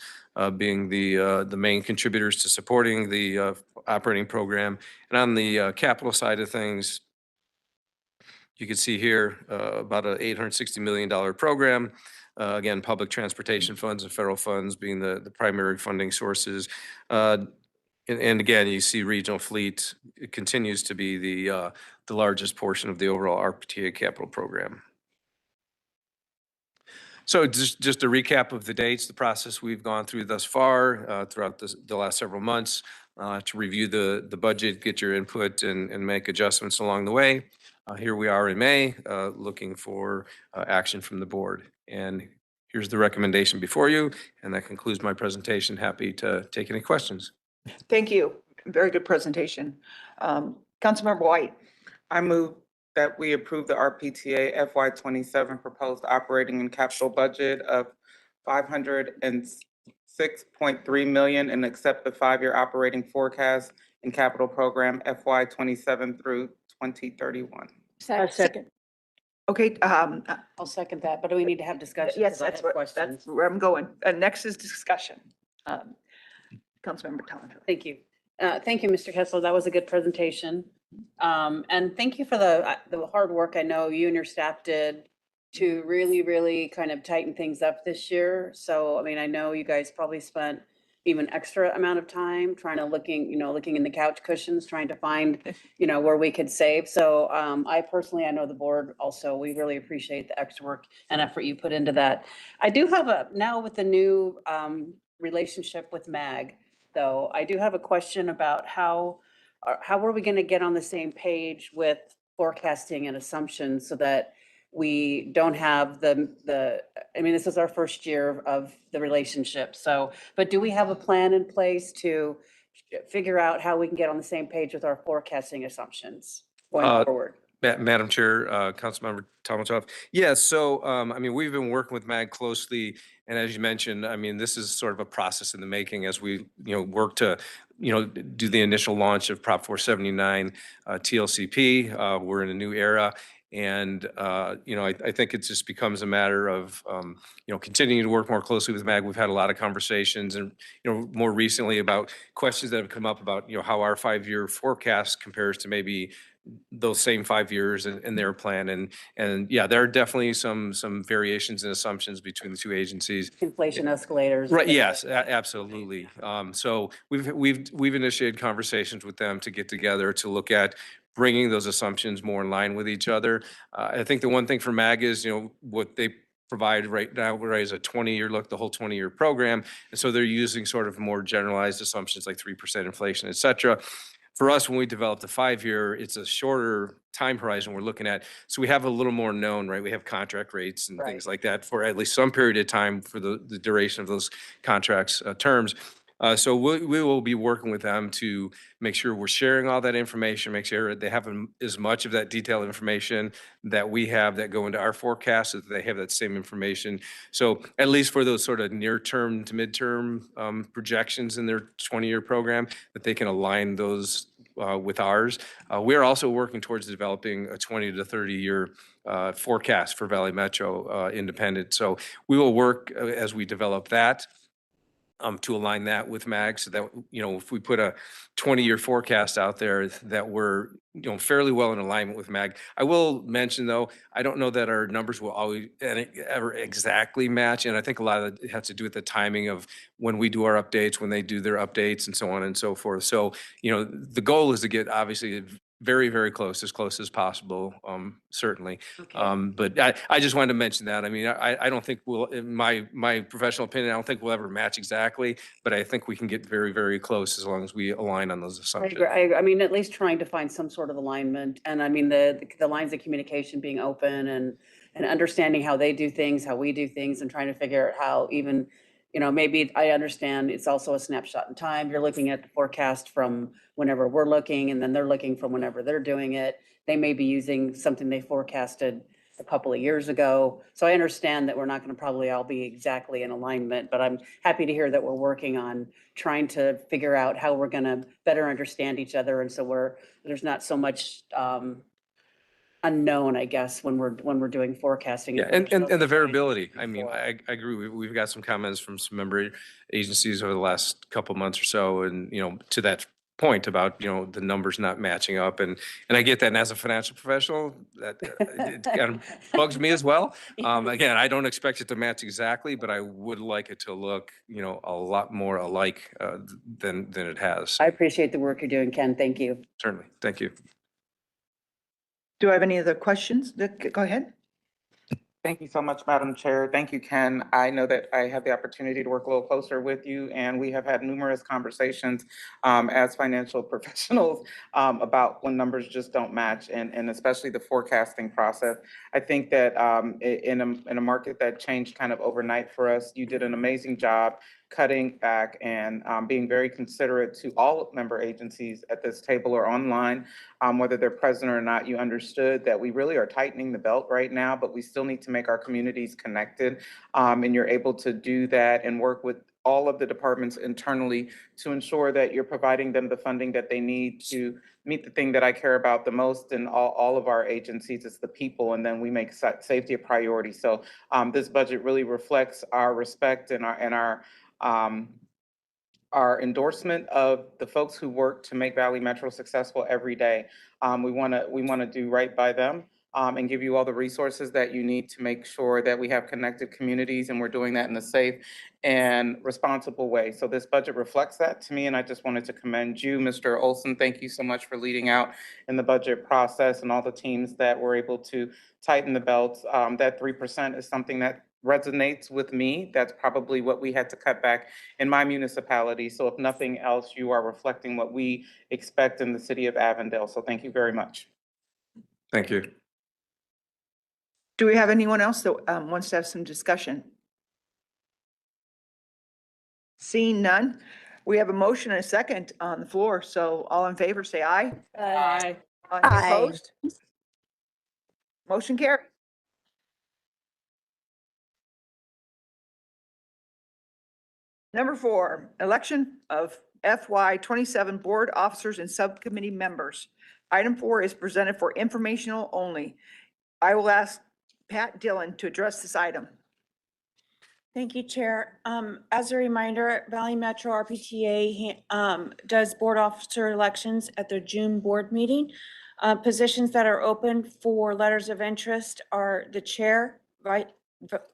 being the main contributors to supporting the operating program. And on the capital side of things, you can see here about an $860 million program. Again, public transportation funds and federal funds being the primary funding sources. And again, you see regional fleet, it continues to be the largest portion of the overall RPTA capital program. So just a recap of the dates, the process we've gone through thus far throughout the last several months to review the budget, get your input and make adjustments along the way. Here we are in May looking for action from the board. And here's the recommendation before you. And that concludes my presentation. Happy to take any questions. Thank you. Very good presentation. Councilmember White. I move that we approve the RPTA FY27 proposed operating and capital budget of $506.3 million and accept the 5-year operating forecast and capital program FY27 through 2031. Second. Okay. I'll second that, but do we need to have discussion? Yes, 'Cause I that's have questions. where I'm going. Next is discussion. Councilmember Townsend. Thank you. Thank you, Mr. Kessler. That was a good presentation. And thank you for the hard work I know you and your staff did to really, really kind of tighten things up this year. So, I mean, I know you guys probably spent even extra amount of time trying to looking in the couch cushions, trying to find, where we could save. So, I personally, I know the board also, we really appreciate the extra work and effort you put into that. I do have now with the new, relationship with MAG, though, I do have a question about how are we going to get on the same page with forecasting and assumptions so that we don't have I mean, this is our first year of the relationship. So, but do we have a plan in place to figure out how we can get on the same page with our forecasting assumptions going Uh, forward? Madam Chair, Councilmember Tomatov. Yeah, so, I mean, we've been working with MAG closely, and as you mentioned, I mean, this is sort of a process in the making as we, work to, do the initial launch of Prop 479, TLCP. We're in a new era, and, I think it just becomes a matter of, continuing to work more closely with MAG. We've had a lot of conversations and, more recently about questions that have come up about, how our 5-year forecast compares to maybe those same 5 years in their plan. And yeah, there are definitely some variations and assumptions between the two agencies. Inflation escalators. Right, yes, absolutely. So we've initiated conversations with them to get together to look at bringing those assumptions more in line with each other. I think the one thing for MAG is, what they provide right now, right, is a 20-year look, the whole 20-year program. And so they're using sort of more generalized assumptions like 3% inflation, et cetera. For us, when we developed the 5-year, it's a shorter time horizon we're looking at. So we have a little more known, right? We have contract rates and things like that for at least some period of time for the duration of those contracts terms. So we will be working with them to make sure we're sharing all that information, make sure they have as much of that detailed information that we have that go into our forecast, so that they have that same information. So at least for those sort of near-term to mid-term projections in their 20-year program, that they can align those with ours. We are also working towards developing a 20 to 30-year forecast for Valley Metro Independent. So we will work as we develop that to align that with MAG, so that, if we put a 20-year forecast out there, that we're, fairly well in alignment with MAG. I will mention, though, I don't know that our numbers will always ever exactly match. And I think a lot of it has to do with the timing of when we do our updates, when they do their updates, and so on and so forth. So, the goal is to get obviously very, very close as possible, certainly. But I just wanted to mention that. I mean, I don't think we'll, in my professional opinion, I don't think we'll ever match exactly, but I think we can get very, very close as long as we align on those I assumptions. agree. I mean, at least trying to find some sort of alignment. And I mean, the lines of communication being open and understanding how they do things, how we do things, and trying to figure out how even, maybe I understand it's also a snapshot in time. You're looking at the forecast from whenever we're looking, and then they're looking from whenever they're doing it. They may be using something they forecasted a couple of years ago. So I understand that we're not going to probably all be exactly in alignment, but I'm happy to hear that we're working on trying to figure out how we're going to better understand each other. And so there's not so much unknown, I guess, when we're doing forecasting. Yeah, and the variability. I mean, I agree. We've got some comments from some member agencies over the last couple months or so, and, to that point about, the numbers not matching up. And I get that. And as a financial professional, that it kind of bugs me as well. Again, I don't expect it to match exactly, but I would like it to look, a lot more alike than it has. I appreciate the work you're doing, Ken. Thank you. Certainly. Thank you. Do I have any other questions? Go ahead. Thank you so much, Madam Chair. Thank you, Ken. I know that I had the opportunity to work a little closer with you, and we have had numerous conversations as financial professionals about when numbers just don't match, and especially the forecasting process. I think that in a market that changed kind of overnight for us, you did an amazing job cutting back and being very considerate to all member agencies at this table or online, whether they're present or not. You understood that we really are tightening the belt right now, but we still need to make our communities connected. And you're able to do that and work with all of the departments internally to ensure that you're providing them the funding that they need to meet the thing that I care about the most in all of our agencies is the people, and then we make safety a priority. So this budget really reflects our respect and our our endorsement of the folks who work to make Valley Metro successful every day. We want to do right by them and give you all the resources that you need to make sure that we have connected communities, and we're doing that in a safe and responsible way. So this budget reflects that to me, and I just wanted to commend you, Mr. Olson. Thank you so much for leading out in the budget process and all the teams that were able to tighten the belts. That 3% is something that resonates with me. That's probably what we had to cut back in my municipality. So if nothing else, you are reflecting what we expect in the city of Avondale. So thank you very much. Thank you. Do we have anyone else that wants to have some discussion? Seeing none, we have a motion and a second on the floor. So all in favor, say aye. Aye. Any opposed? Motion carried. Number 4, election of FY 27 board officers and subcommittee members. Item 4 is presented for informational only. I will ask Pat Dillon to address this item. Thank you, Chair. As a reminder, Valley Metro RPTA does board officer elections at their June board meeting. Positions that are open for letters of interest are the chair, vice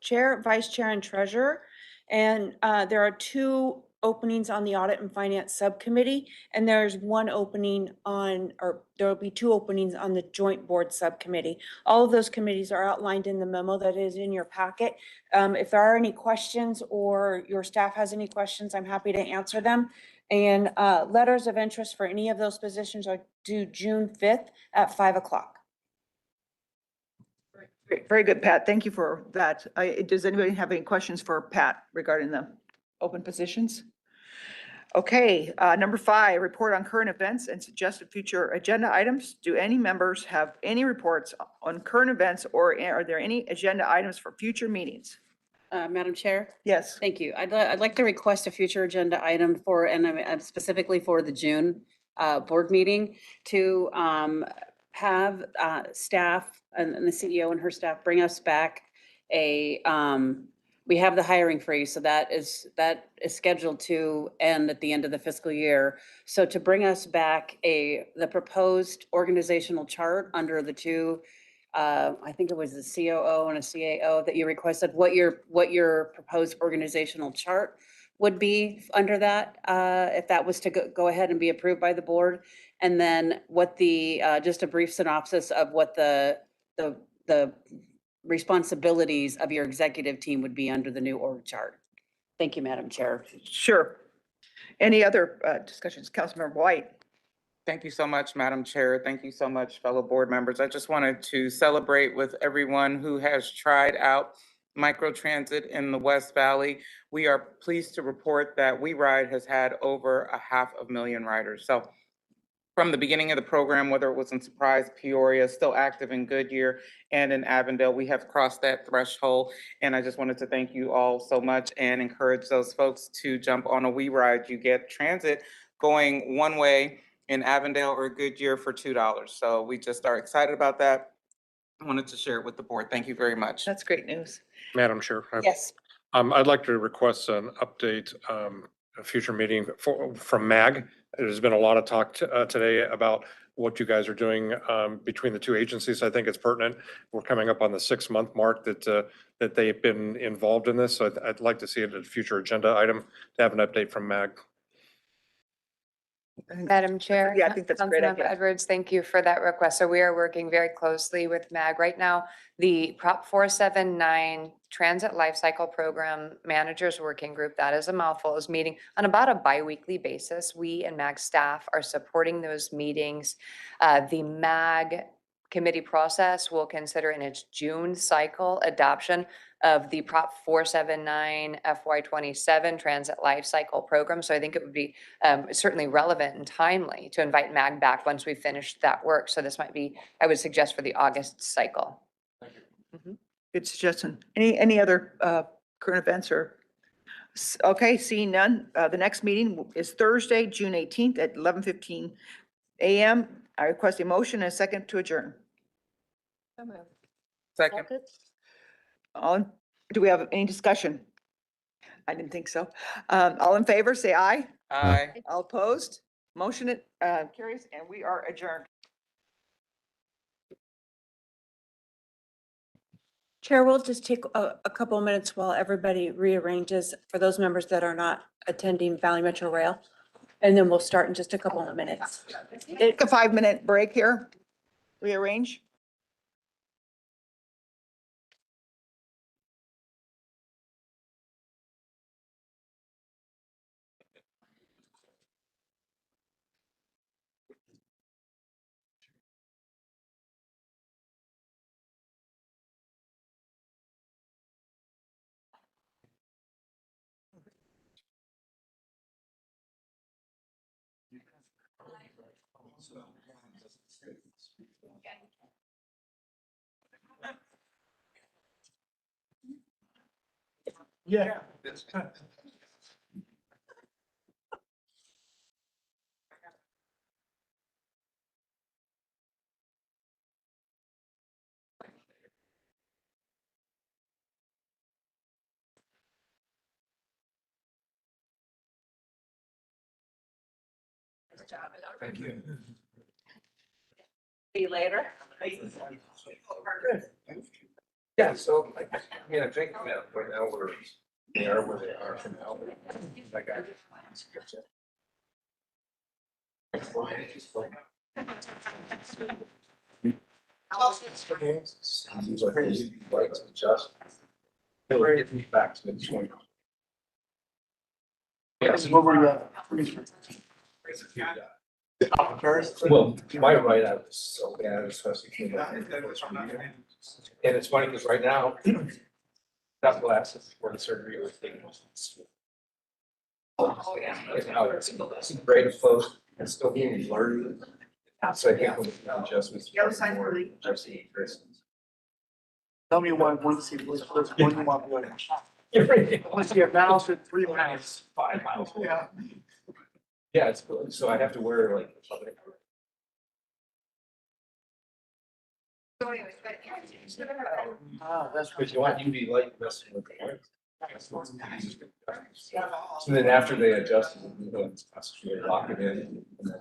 chair, and treasurer. And there are 2 openings on the Audit and Finance Subcommittee, and there's 1 opening on, or there will be 2 openings on the Joint Board Subcommittee. All of those committees are outlined in the memo that is in your packet. If there are any questions or your staff has any questions, I'm happy to answer them. And letters of interest for any of those positions are due June 5th at 5 o'clock. Very good, Pat. Thank you for that. Does anybody have any questions for Pat regarding the open positions? Okay, number 5, report on current events and suggested future agenda items. Do any members have any reports on current events, or are there any agenda items for future meetings? Madam Chair? Yes. Thank you. I'd like to request a future agenda item for, and specifically for the June board meeting, to have staff and the CEO and her staff bring us back a, we have the hiring freeze, so that is scheduled to end at the end of the fiscal year. So to bring us back the proposed organizational chart under the 2, I think it was the COO and a CAO that you requested, what your proposed organizational chart would be under that, if that was to go ahead and be approved by the board. And then what just a brief synopsis of what the responsibilities of your executive team would be under the new org chart. Thank you, Madam Chair. Sure. Any other discussions? Councilmember White. Thank you so much, Madam Chair. Thank you so much, fellow board members. I just wanted to celebrate with everyone who has tried out microtransit in the West Valley. We are pleased to report that WeRide has had over 500,000 riders. So from the beginning of the program, whether it was in Surprise, Peoria, still active in Goodyear, and in Avondale, we have crossed that threshold. And I just wanted to thank you all so much and encourage those folks to jump on a WeRide. You get transit going one way in Avondale or Goodyear for $2. So we just are excited about that. I wanted to share it with the board. Thank you very much. That's great news. Madam Chair. Yes. I'd like to request an update, a future meeting from MAG. There's been a lot of talk today about what you guys are doing between the 2 agencies. I think it's pertinent. We're coming up on the 6-month mark that they've been involved in this. So I'd like to see it as a future agenda item to have an update from MAG. Madam Chair. Yeah, I think that's a great Councilmember idea. Edwards, thank you for that request. So we are working very closely with MAG right now. The Prop 479 Transit Lifecycle Program Managers Working Group, that is a mouthful, is meeting on about a bi-weekly basis. We and MAG staff are supporting those meetings. The MAG committee process will consider in its June cycle adoption of the Prop 479 FY27 Transit Life Cycle Program. So I think it would be certainly relevant and timely to invite MAG back once we've finished that work. So this might be, I would suggest, for the August cycle. Good suggestion. Any other current events or? Okay, seeing none. The next meeting is Thursday, June 18th at 11:15 a.m. I request a motion and a second to adjourn. Second. Do we have any discussion? I didn't think so. All in favor, say aye. Aye. All opposed? Motion carries and we are adjourned. Chair, we'll just take a couple of minutes while everybody rearranges for those members that are not attending Valley Metro Rail. And then we'll start in just a couple of minutes. Take a 5-minute break here. Rearrange. Yeah. Thank you. See you later. Yeah, so, I mean, I think that right now they are where they are for now. I got it. They were getting me back to the point. Yes. Well, my right eye was so bad, especially. And it's funny because right now, that glasses before the surgery was taking. Oh, yeah. Now it's great close and still being blurry. So I think when the adjustments. The other side, really. Tell me one see which one you want to go. Let's see a mouse at 3 miles. 5 miles. Yeah. Yeah, it's cool. So I have to wear like. So anyways, but Ah, that's Because you want UV light messing with the light. So then after they adjust, you know, it's concentrated, lock it in. And then-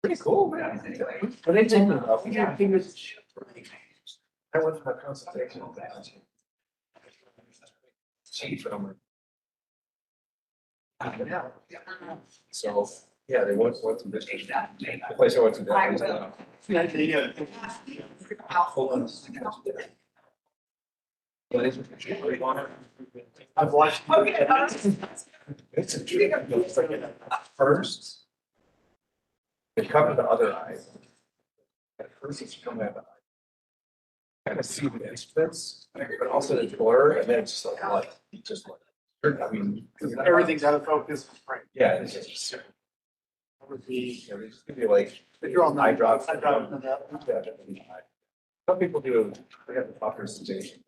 Pretty cool, man. But they told me about. I went for a consultation. Chief, I'm so, yeah, they went to this. The place I went to. Hold on. I've watched. It's a first. They cover the other eye. At first it's coming out of the eye. Kind of see the instruments, but also the blur, and then it's just like light, just like, I mean. Everything's out of focus. Right. Yeah, it's just. That would be. Yeah, they just give you like. If you're on eye drops. I dropped that. Some people do, they have the proper sensation.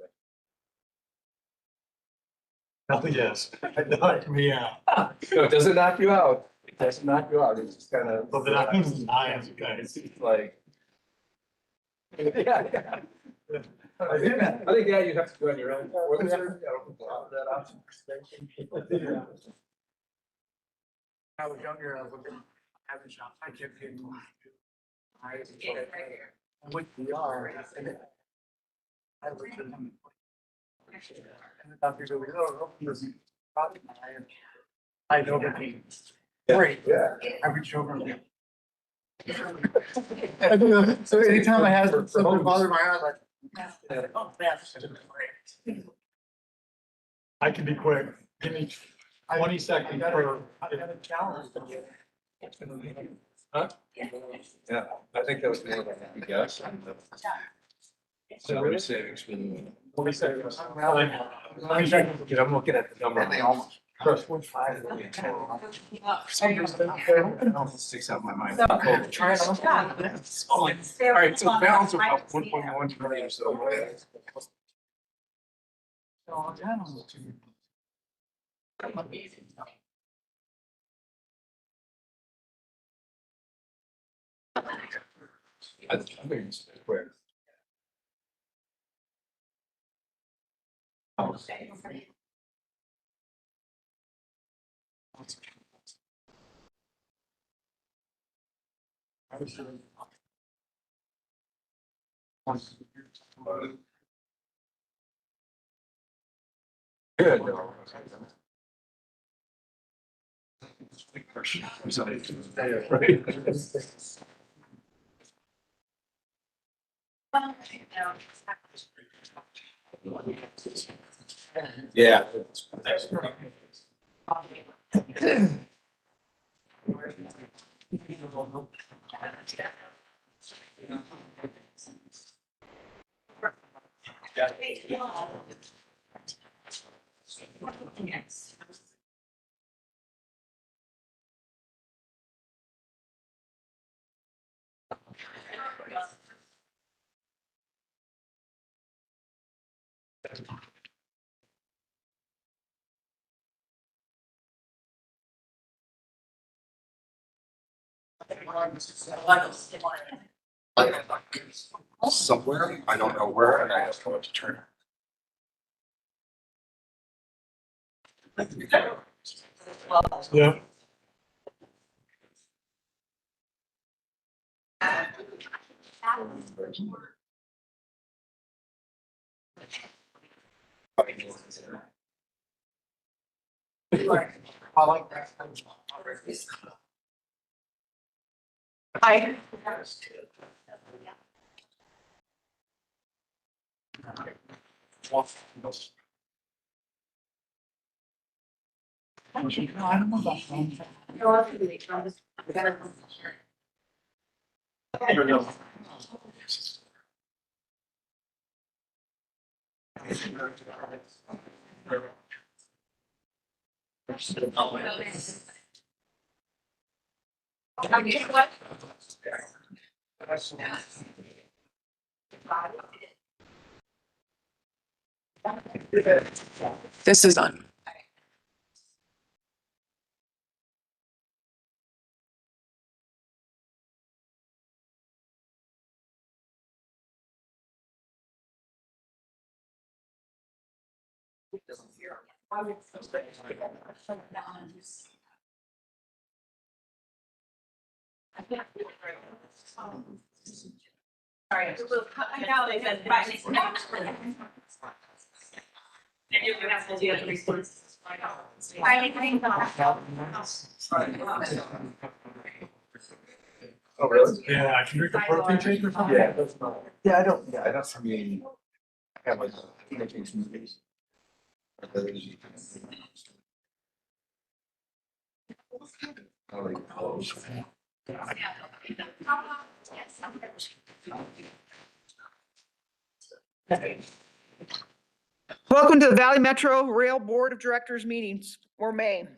Oh, yes. Yeah. No, it doesn't knock you out. It doesn't knock you out. It's just kind of. But then I was nice, guys. It's like. Yeah. I think, yeah, you have to go on your own. I don't think that option. I was younger, I was looking at the shop, I kept getting. I went to the ER. I looked at them. And the doctor said, oh, I know that he. Great. Yeah. I reached over and. So anytime I had something bother my eye, like. Oh, that's great. I can be quick. Give me 20 seconds for. I had a challenge. Huh? Yeah, I think that was more than I guess. Salary savings. Let me say. I'm looking at the number. And they almost. First one, 5 million. For some reason, it sticks out in my mind. Try it on. All right, so the balance of about 1.1 million or so. I think it's quick. Yeah. Somewhere, I don't know where, and I just want to turn. Yeah. Hi. This is on. Oh, really? Yeah, I can drink a protein shake or something? Yeah, that's not. Yeah, I don't for me. I have like protein smoothies. Welcome to the Valley Metro Rail Board of Directors meetings for May.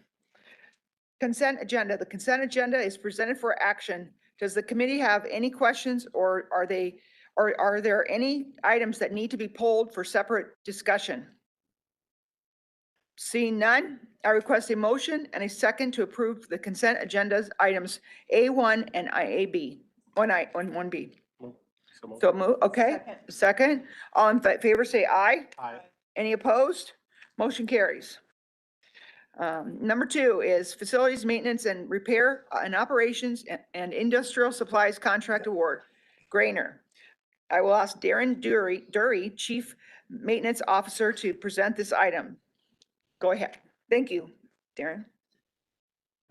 Consent agenda. The consent agenda is presented for action. Does the committee have any questions or are there any items that need to be pulled for separate discussion? Seeing none, I request a motion and a second to approve the consent agendas items A1 and IAB, 1B. So move, okay, second. All in favor, say aye. Aye. Any opposed? Motion carries. Number 2 is facilities maintenance and repair and operations and industrial supplies contract award. Grainer. I will ask Darren Dury, Chief Maintenance Officer, to present this item. Go ahead. Thank you, Darren.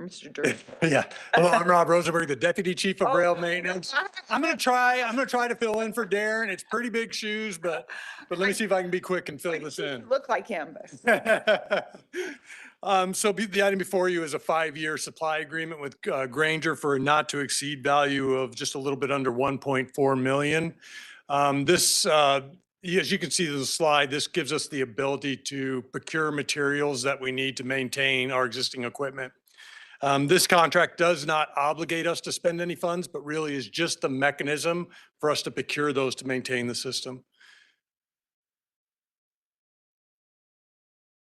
Mr. Dury. Yeah. Hello, I'm Rob Rosenberg, the Deputy Chief of Oh. Rail Maintenance. I'm gonna try to fill in for Darren. It's pretty big shoes, but let me see if I can be quick and fill this in. Look like him, but. So the item before you is a 5-year supply agreement with Granger for a not to exceed value of just a little bit under 1.4 million. This, as you can see in the slide, this gives us the ability to procure materials that we need to maintain our existing equipment. This contract does not obligate us to spend any funds, but really is just the mechanism for us to procure those to maintain the system.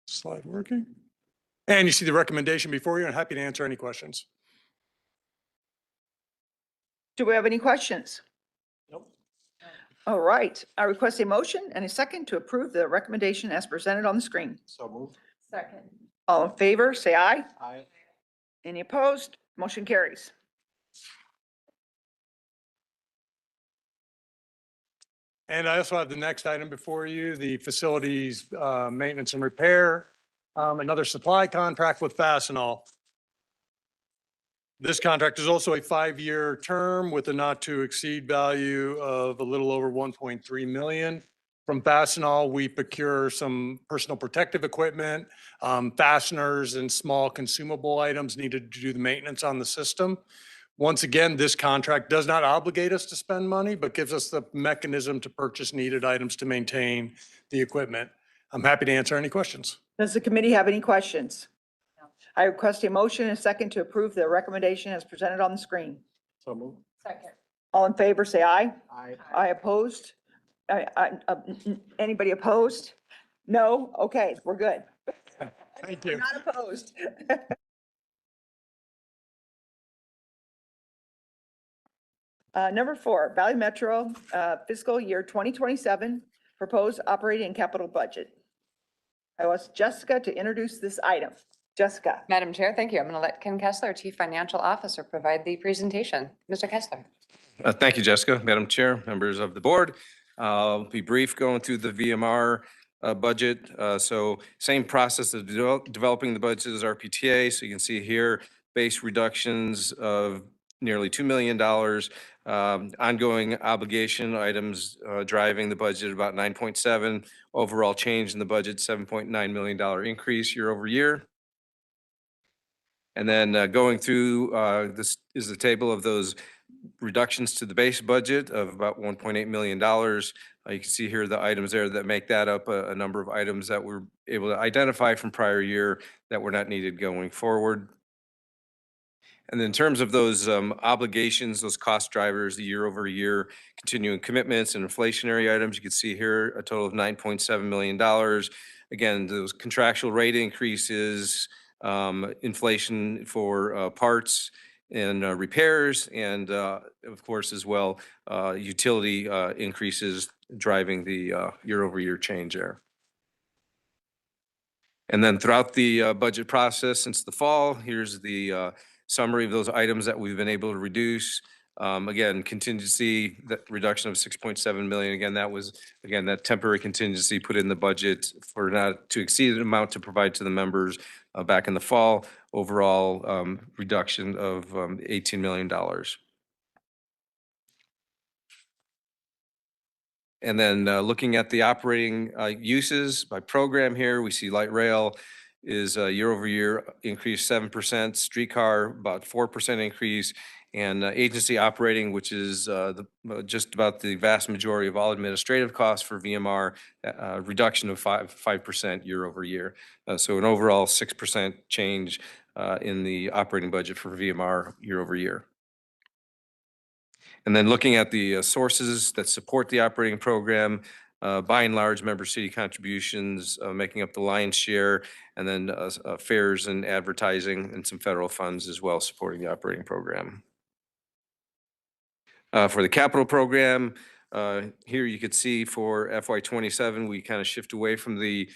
Slide working? And you see the recommendation before you, and happy to answer any questions. Do we have any questions? Nope. All right, I request a motion and a second to approve the recommendation as presented on the screen. So moved. Second. All in favor, say aye. Aye. Any opposed? Motion carries. And I also have the next item before you, the facilities maintenance and repair, another supply contract with Fastenal. This contract is also a 5-year term with a not to exceed value of a little over 1.3 million. From Fastenal, we procure some personal protective equipment, fasteners and small consumable items needed to do the maintenance on the system. Once again, this contract does not obligate us to spend money, but gives us the mechanism to purchase needed items to maintain the equipment. I'm happy to answer any questions. Does the committee have any questions? I request a motion and a second to approve the recommendation as presented on the screen. So moved. Second. All in favor, say aye. Aye. Aye opposed? Anybody opposed? No? Okay, we're good. Thank you. Not opposed. Number 4, Valley Metro fiscal year 2027 proposed operating and capital budget. I ask Jessica to introduce this item. Jessica. Madam Chair, thank you. I'm going to let Ken Kessler, Chief Financial Officer, provide the presentation. Mr. Kessler. Thank you, Jessica. Madam Chair, members of the board. I'll be brief going through the VMR budget. So same process of developing the budget as RPTA. So you can see here, base reductions of nearly $2 million. Ongoing obligation items driving the budget about 9.7. Overall change in the budget, $7.9 million increase year over year. And then going through, this is the table of those reductions to the base budget of about $1.8 million. You can see here the items there that make that up, a number of items that we're able to identify from prior year that were not needed going forward. And then in terms of those obligations, those cost drivers, the year over year continuing commitments and inflationary items, you can see here a total of $9.7 million. Again, those contractual rate increases, inflation for parts and repairs, and of course as well, utility increases driving the year over year change there. And then throughout the budget process since the fall, here's the summary of those items that we've been able to reduce. Again, contingency, that reduction of 6.7 million. Again, that was, again, that temporary contingency put in the budget for not to exceed the amount to provide to the members back in the fall. Overall reduction of $18 million. And then looking at the operating uses by program here, we see light rail is year over year increase 7%, streetcar about 4% increase, and agency operating, which is just about the vast majority of all administrative costs for VMR, reduction of 5% year over year. So an overall 6% change in the operating budget for VMR year over year. And then looking at the sources that support the operating program, by and large, member city contributions making up the lion's share, and then fares and advertising and some federal funds as well supporting the operating program. For the capital program, here you could see for FY27, we kind of shift away from the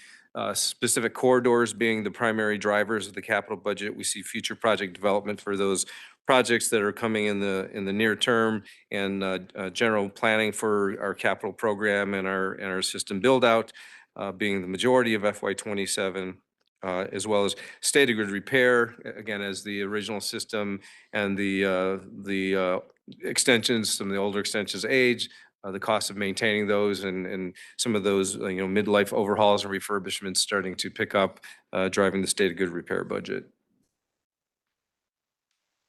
specific corridors being the primary drivers of the capital budget. We see future project development for those projects that are coming in the near term, and general planning for our capital program and our system build out being the majority of FY27, as well as state of grid repair, again, as the original system and the extensions, some of the older extensions age, the cost of maintaining those and some of those midlife overhauls and refurbishments starting to pick up, driving the state of good repair budget.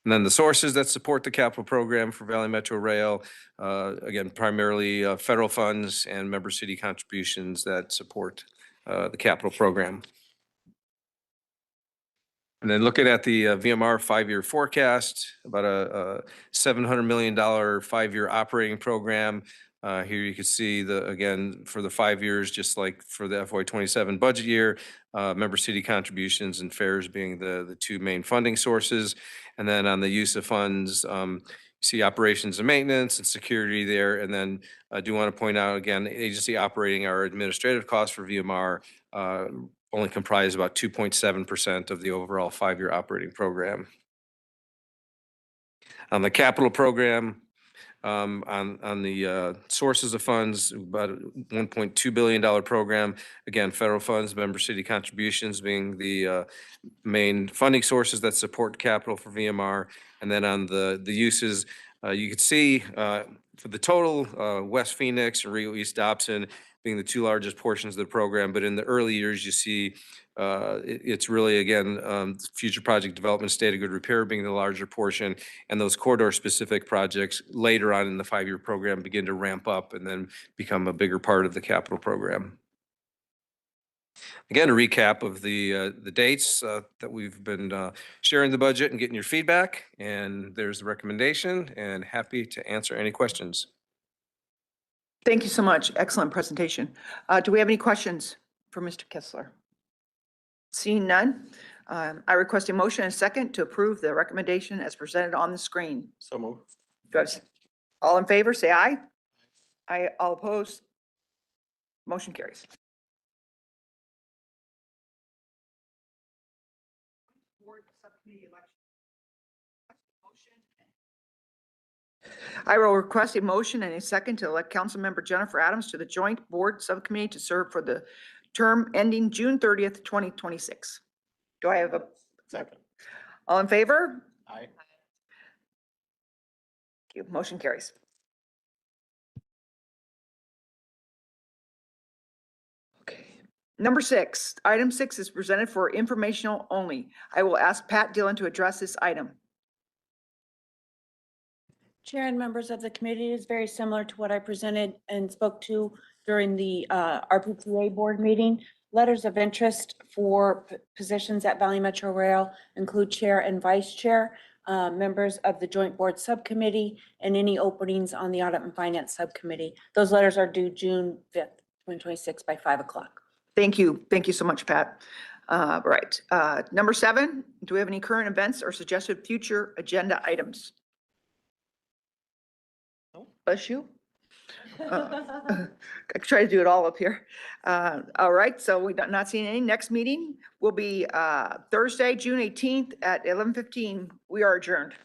And then the sources that support the capital program for Valley Metro Rail, again, primarily federal funds and member city contributions that support the capital program. And then looking at the VMR 5-year forecast, about a $700 million 5-year operating program. Here you can see again, for the 5 years, just like for the FY27 budget year, member city contributions and fares being the two main funding sources. And then on the use of funds, see operations and maintenance and security there. And then I do want to point out again, agency operating, our administrative costs for VMR only comprise about 2.7% of the overall 5-year operating program. On the capital program, on the sources of funds, about a $1.2 billion program. Again, federal funds, member city contributions being the main funding sources that support capital for VMR. And then on the uses, you could see for the total, West Phoenix and Rio East Dobson being the 2 largest portions of the program. But in the early years, you see it's really, again, future project development, state of good repair being the larger portion, and those corridor-specific projects later on in the 5-year program begin to ramp up and then become a bigger part of the capital program. Again, a recap of the dates that we've been sharing the budget and getting your feedback, and there's the recommendation, and happy to answer any questions. Thank you so much. Excellent presentation. Do we have any questions for Mr. Kessler? Seeing none, I request a motion and a second to approve the recommendation as presented on the screen. So moved. Do I have- All in favor, say aye. Aye, all opposed. Motion carries. I will request a motion and a second to elect Councilmember Jennifer Adams to the Joint Board Subcommittee to serve for the term ending June 30th, 2026. Do I have a Second. all in favor? Aye. Thank you. Motion carries. Okay. Number 6, item 6 is presented for informational only. I will ask Pat Dillon to address this item. Chair and members of the committee, it is very similar to what I presented and spoke to during the RPTA board meeting. Letters of interest for positions at Valley Metro Rail include chair and vice chair, members of the joint board subcommittee, and any openings on the audit and finance subcommittee. Those letters are due June 5th, 2026 by 5 o'clock. Thank you. Thank you so much, Pat. Right. Number 7, do we have any current events or suggested future agenda items? Bless you. I try to do it all up here. All right, so we're not seeing any. Next meeting will be Thursday, June 18th at 11:15. We are adjourned.